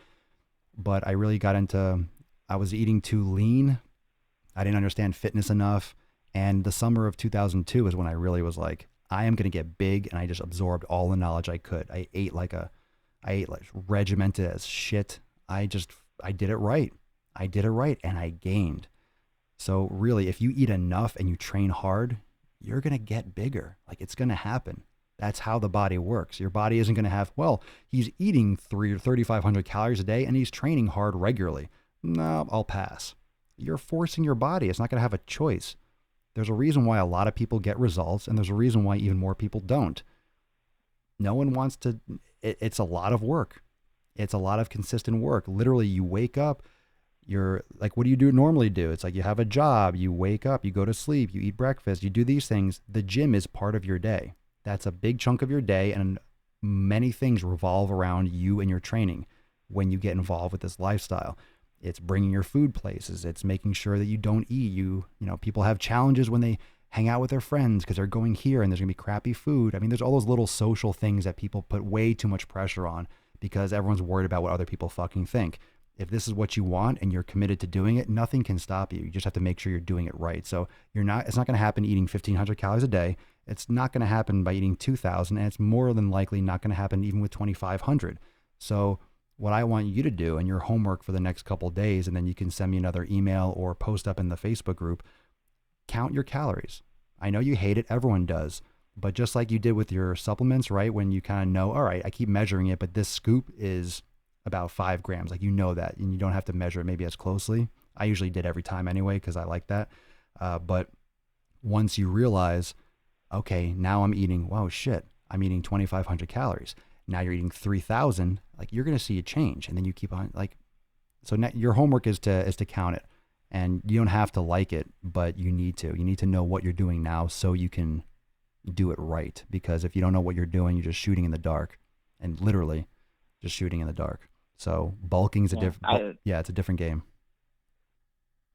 But I really got into, I was eating too lean. I didn't understand fitness enough. And the summer of 2002 is when I really was like, I am going to get big. And I just absorbed all the knowledge I could. I ate like regimented as shit. I did it right. I did it right. And I gained. So really, if you eat enough and you train hard, you're going to get bigger. Like it's going to happen. That's how the body works. Your body isn't going to have, well, he's eating 3,500 calories a day and he's training hard regularly. No, I'll pass. You're forcing your body. It's not going to have a choice. There's a reason why a lot of people get results, and there's a reason why even more people don't. No one wants to, it's a lot of work. It's a lot of consistent work. Literally, you wake up, you're like, what do you normally do? It's like you have a job, you wake up, you go to sleep, you eat breakfast, you do these things. The gym is part of your day. That's a big chunk of your day, and many things revolve around you and your training when you get involved with this lifestyle. It's bringing your food places. It's making sure that you don't eat. People have challenges when they hang out with their friends because they're going here and there's going to be crappy food. I mean, there's all those little social things that people put way too much pressure on because everyone's worried about what other people fucking think. If this is what you want and you're committed to doing it, nothing can stop you. You just have to make sure you're doing it right. So it's not going to happen eating 1,500 calories a day. It's not going to happen by eating 2,000, and it's more than likely not going to happen even with 2,500. So what I want you to do and your homework for the next couple of days, and then you can send me another email or post up in the Facebook group, count your calories. I know you hate it. Everyone does. But just like you did with your supplements, right? When you kind of know, all right, I keep measuring it, but this scoop is about 5 grams. Like, you know that, and you don't have to measure it maybe as closely. I usually did every time anyway, because I like that. But once you realize, okay, now I'm eating, wow, shit, I'm eating 2,500 calories. Now you're eating 3,000, like you're going to see a change. And then you keep on so now your homework is to count it, and you don't have to like it, but you need to know what you're doing now so you can do it right. Because if you don't know what you're doing, you're just shooting in the dark, and literally just shooting in the dark. So bulking is it's a different game.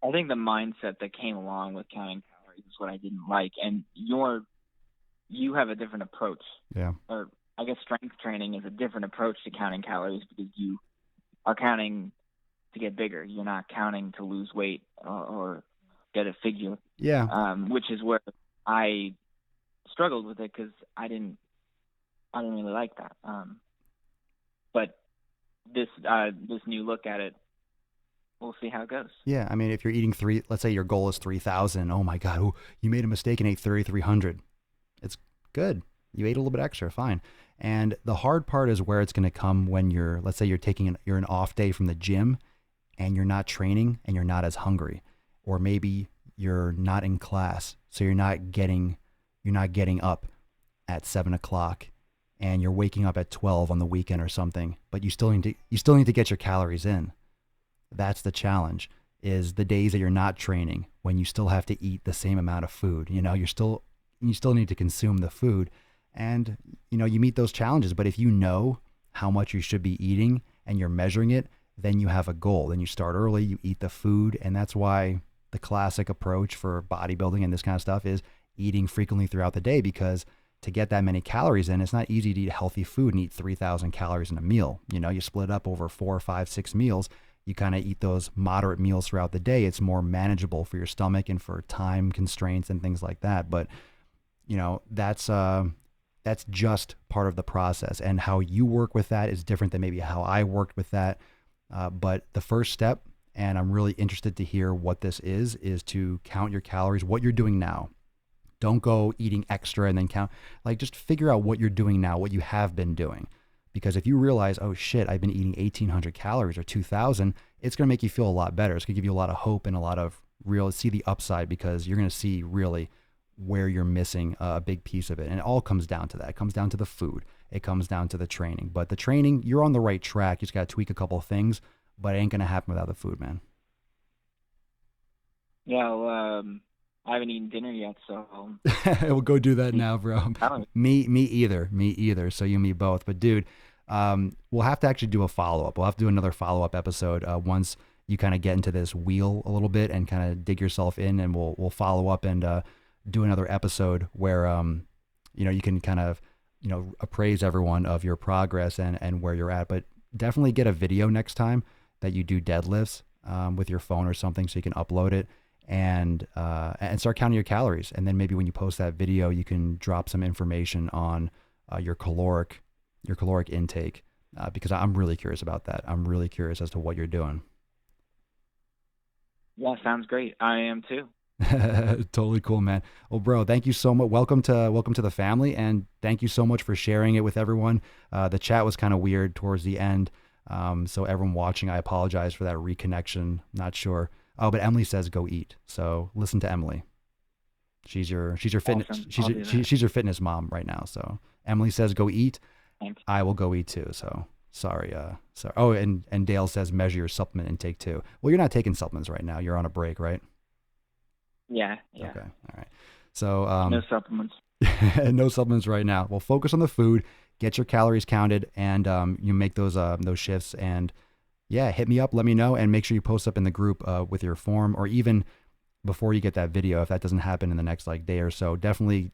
I think the mindset that came along with counting calories is what I didn't like. And your you have a different approach. Yeah. Or I guess strength training is a different approach to counting calories because you are counting to get bigger. You're not counting to lose weight or get a figure. Yeah. Which is where I struggled with it because I didn't really like that. But this new look at it, we'll see how it goes. Yeah. I mean, if you're eating let's say your goal is 3,000. Oh my God. Ooh, you made a mistake and ate 3,300. It's good. You ate a little bit extra. Fine. And the hard part is where it's going to come when let's say you're an off day from the gym and you're not training and you're not as hungry, or maybe you're not in class. So you're not getting up at 7 o'clock and you're waking up at 12 on the weekend or something, but you still need to get your calories in. That's the challenge, is the days that you're not training when you still have to eat the same amount of food. You still need to consume the food, and you meet those challenges. But if you know how much you should be eating and you're measuring it, then you have a goal. Then you start early, you eat the food, and that's why the classic approach for bodybuilding and this kind of stuff is eating frequently throughout the day, because to get that many calories in, it's not easy to eat healthy food and eat 3,000 calories in a meal. You split up over 4, 5, 6 meals. You kind of eat those moderate meals throughout the day. It's more manageable for your stomach and for time constraints and things like that. But that's just part of the process, and how you work with that is different than maybe how I worked with that. But the first step, and I'm really interested to hear what this is to count your calories, what you're doing now. Don't go eating extra and then count. Just figure out what you're doing now, what you have been doing. Because if you realize, oh shit, I've been eating 1,800 calories or 2,000, it's going to make you feel a lot better. It's going to give you a lot of hope and a lot of see the upside, because you're going to see really where you're missing a big piece of it. And it all comes down to that. It comes down to the food. It comes down to the training. But the training, you're on the right track. You just got to tweak a couple of things, but it ain't going to happen without the food, man. Yeah, well, I haven't eaten dinner yet, so we'll go do that now, bro. Me either. So you and me both. But dude, we'll have to actually do a follow-up. We'll have to do another follow-up episode once you kind of get into this wheel a little bit and kind of dig yourself in, and we'll follow up and do another episode where you can kind of appraise everyone of your progress and where you're at. But definitely get a video next time that you do deadlifts with your phone or something, so you can upload it and start counting your calories. And then maybe when you post that video, you can drop some information on your caloric intake, because I'm really curious about that. I'm really curious as to what you're doing. Yeah, sounds great. I am too. Totally cool, man. Well, bro, thank you so much. Welcome to the family, and thank you so much for sharing it with everyone. The chat was kind of weird towards the end. So everyone watching, I apologize for that reconnection. Not sure. Oh, but Emily says go eat. So listen to Emily. She's your fitness. Awesome. She's your fitness mom right now. So Emily says go eat. Thanks. I will go eat too. So sorry. Sorry. Oh, and Dale says measure your supplement intake too. Well, you're not taking supplements right now. You're on a break, right? Yeah. Okay. All right. So no supplements. No supplements right now. Well, focus on the food. Get your calories counted, and you make those shifts. And yeah, hit me up, let me know, and make sure you post up in the group with your form, or even before you get that video, if that doesn't happen in the next day or so. Definitely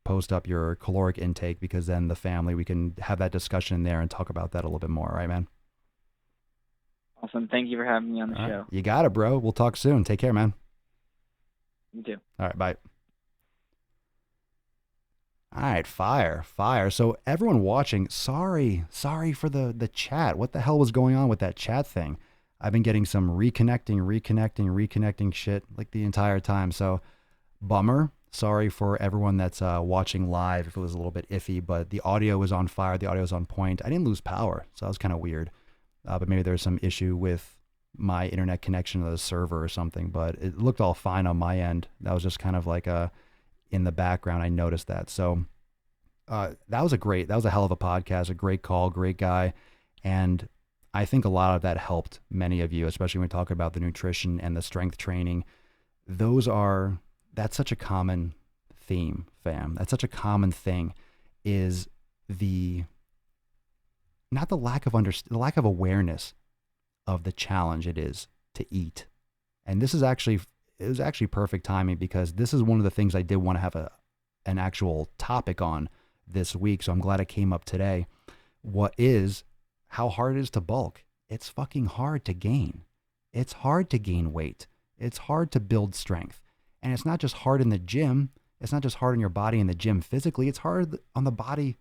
post up your caloric intake, because then the family, we can have that discussion in there and talk about that a little bit more. All right, man? Awesome. Thank you for having me on the show. Right. You got it, bro. We'll talk soon. Take care, man. You too. All right, bye. All right, fire. So everyone watching, sorry for the chat. What the hell was going on with that chat thing? I've been getting some reconnecting shit like the entire time. So bummer. Sorry for everyone that's watching live if it was a little bit iffy, but the audio was on fire. The audio was on point. I didn't lose power, so that was kind of weird. But maybe there's some issue with my internet connection to the server or something, but it looked all fine on my end. That was just kind of like in the background, I noticed that. So that was a hell of a podcast, a great call, great guy. And I think a lot of that helped many of you, especially when we talk about the nutrition and the strength training. That's such a common theme, fam. That's such a common thing, is the lack of awareness of the challenge it is to eat. And it was actually perfect timing, because this is one of the things I did want to have an actual topic on this week, so I'm glad it came up today. How hard it is to bulk. It's fucking hard to gain. It's hard to gain weight. It's hard to build strength. And it's not just hard in the gym. It's not just hard on your body in the gym physically. It's hard on the body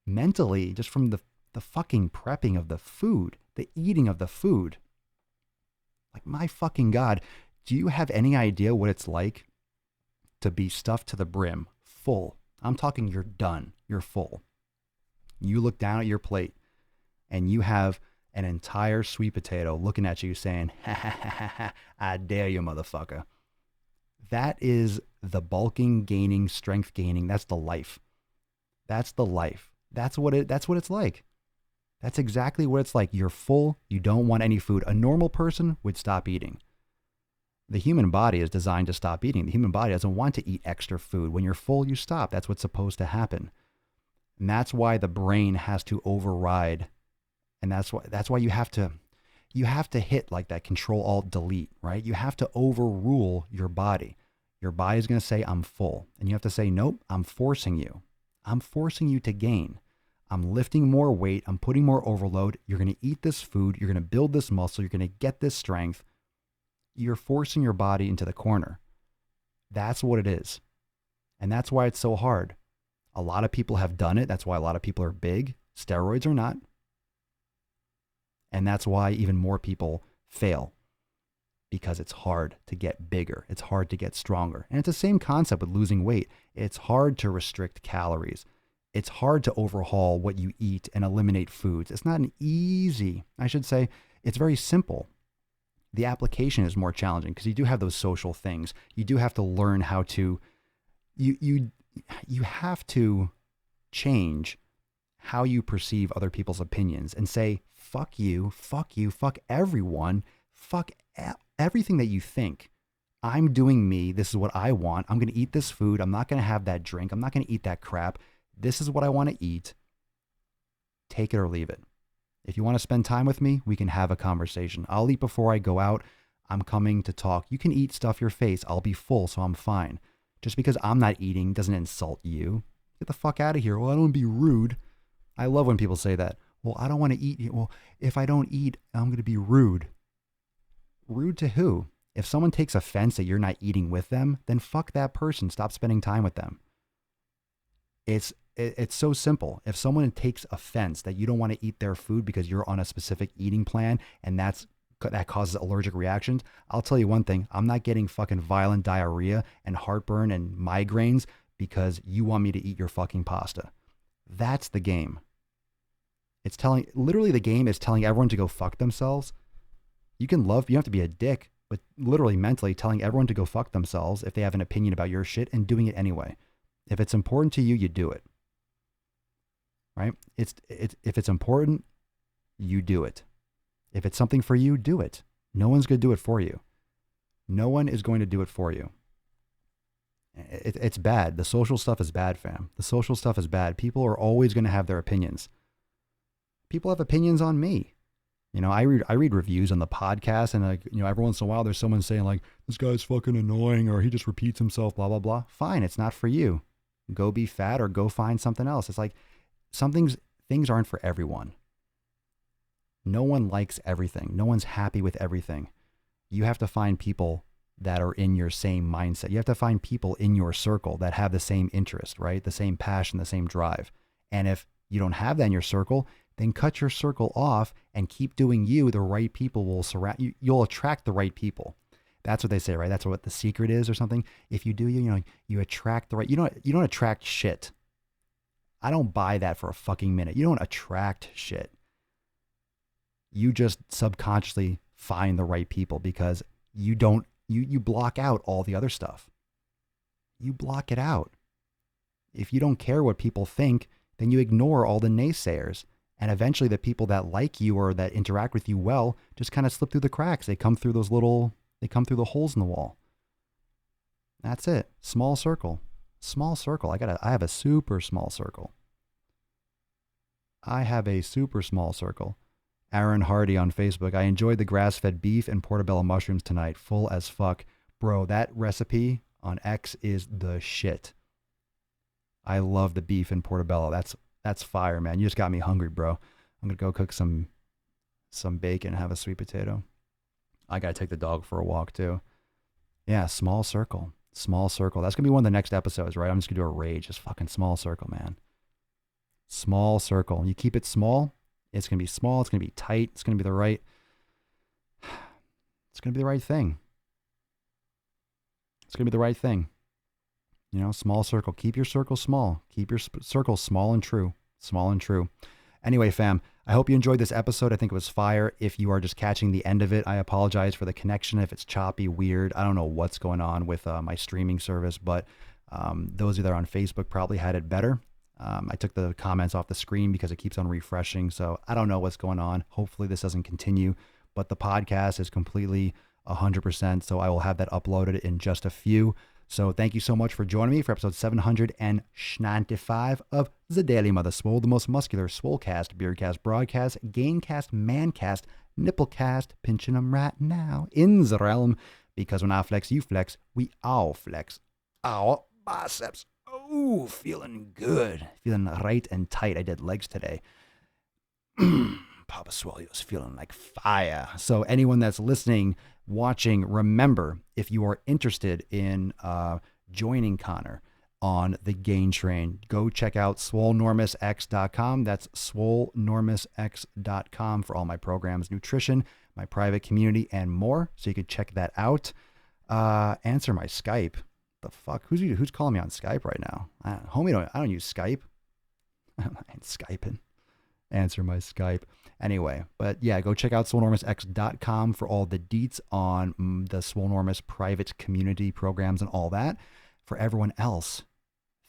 mentally, just from the fucking prepping of the food, the eating of the food. Like, my fucking God, do you have any idea what it's like to be stuffed to the brim, full? I'm talking you're done. You're full. You look down at your plate and you have an entire sweet potato looking at you saying, ha ha ha ha, ha, I dare you, motherfucker. That is the bulking, gaining, strength gaining. That's the life. That's the life. That's what it's like. That's exactly what it's like. You're full. You don't want any food. A normal person would stop eating. The human body is designed to stop eating. The human body doesn't want to eat extra food. When you're full, you stop. That's what's supposed to happen. And that's why the brain has to override. And that's why you have to hit like that Control Alt Delete, right? You have to overrule your body. Your body's going to say, I'm full. And you have to say, nope, I'm forcing you. I'm forcing you to gain. I'm lifting more weight. I'm putting more overload. You're going to eat this food. You're going to build this muscle. You're going to get this strength. You're forcing your body into the corner. That's what it is. And that's why it's so hard. A lot of people have done it. That's why a lot of people are big. Steroids are not. And that's why even more people fail. Because it's hard to get bigger. It's hard to get stronger. And it's the same concept with losing weight. It's hard to restrict calories. It's hard to overhaul what you eat and eliminate foods. It's not an easy, I should say, it's very simple. The application is more challenging because you do have those social things. You do have to learn how to, you have to change how you perceive other people's opinions and say, fuck you, fuck everyone, fuck everything that you think. I'm doing me. This is what I want. I'm going to eat this food. I'm not going to have that drink. I'm not going to eat that crap. This is what I want to eat. Take it or leave it. If you want to spend time with me, we can have a conversation. I'll eat before I go out. I'm coming to talk. You can eat, stuff your face. I'll be full, so I'm fine. Just because I'm not eating doesn't insult you. Get the fuck out of here. Well, I don't want to be rude. I love when people say that. Well, I don't want to eat. Well, if I don't eat, I'm going to be rude. Rude to who? If someone takes offense that you're not eating with them, then fuck that person. Stop spending time with them. It's so simple. If someone takes offense that you don't want to eat their food because you're on a specific eating plan and that causes allergic reactions, I'll tell you one thing. I'm not getting fucking violent diarrhea and heartburn and migraines because you want me to eat your fucking pasta. That's the game. Literally the game is telling everyone to go fuck themselves. You don't have to be a dick, but literally mentally telling everyone to go fuck themselves if they have an opinion about your shit and doing it anyway. If it's important to you, you do it. Right? If it's important, you do it. If it's something for you, do it. No one's going to do it for you. No one is going to do it for you. It's bad. The social stuff is bad, fam. The social stuff is bad. People are always going to have their opinions. People have opinions on me. You know, I read reviews on the podcast, and every once in a while there's someone saying like, this guy's fucking annoying, or he just repeats himself, blah, blah, blah. Fine, it's not for you. Go be fat or go find something else. It's like things aren't for everyone. No one likes everything. No one's happy with everything. You have to find people that are in your same mindset. You have to find people in your circle that have the same interest, right? The same passion, the same drive. And if you don't have that in your circle, then cut your circle off and keep doing you. The right people will surround you. You'll attract the right people. That's what they say, right? That's what the secret is or something. If you do, you attract the right, you don't attract shit. I don't buy that for a fucking minute. You don't attract shit. You just subconsciously find the right people because you block out all the other stuff. You block it out. If you don't care what people think, then you ignore all the naysayers. And eventually the people that like you or that interact with you well just kind of slip through the cracks. They come through the holes in the wall. That's it. Small circle. Small circle. I have a super small circle. Aaron Hardy on Facebook. I enjoyed the grass-fed beef and portobello mushrooms tonight. Full as fuck. Bro, that recipe on X is the shit. I love the beef in portobello. That's fire, man. You just got me hungry, bro. I'm gonna go cook some bacon, have a sweet potato. I gotta take the dog for a walk too. Yeah, small circle. Small circle. That's gonna be one of the next episodes, right? I'm just gonna do a rage. Just fucking small circle, man. Small circle. You keep it small, it's gonna be small, it's gonna be tight, it's gonna be the right. It's gonna be the right thing. It's gonna be the right thing. You know, small circle. Keep your circle small. Keep your circle small and true. Small and true. Anyway, fam, I hope you enjoyed this episode. I think it was fire. If you are just catching the end of it, I apologize for the connection. If it's choppy, weird, I don't know what's going on with my streaming service, but those of you that are on Facebook probably had it better. I took the comments off the screen because it keeps on refreshing, so I don't know what's going on. Hopefully this doesn't continue, but the podcast is completely 100%, so I will have that uploaded in just a few. So thank you so much for joining me for episode 795 of The Daily Mother Swole, the most muscular Swolecast, Beardcast, Broadcast, Gaincast, Mancast, Nipplecast, pinching them right now in the realm, because when I flex, you flex, we all flex our biceps. Oh, feeling good. Feeling right and tight. I did legs today. Papa Swole's feeling like fire. So anyone that's listening, watching, remember, if you are interested in joining Connor on the gain train, go check out Swolenormousx.com. That's Swolenormousx.com for all my programs, nutrition, my private community, and more. So you can check that out. Answer my Skype. The fuck? Who's calling me on Skype right now? Homie, I don't use Skype. I ain't Skyping. Answer my Skype. Anyway, but yeah, go check out Swolenormousx.com for all the deets on the Swolenormous private community programs and all that. For everyone else,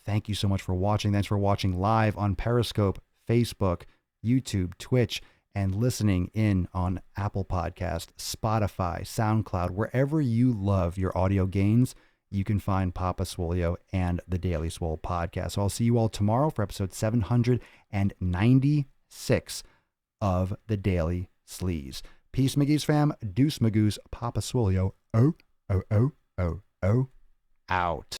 thank you so much for watching. Thanks for watching live on Periscope, Facebook, YouTube, Twitch, and listening in on Apple Podcast, Spotify, SoundCloud, wherever you love your audio gains. You can find Papa Swolio and the Daily Swole podcast. So I'll see you all tomorrow for episode 796 of the Daily Sleaze. Peace, Magees fam. Deuce Magoose, Papa Swolio. Oh, out.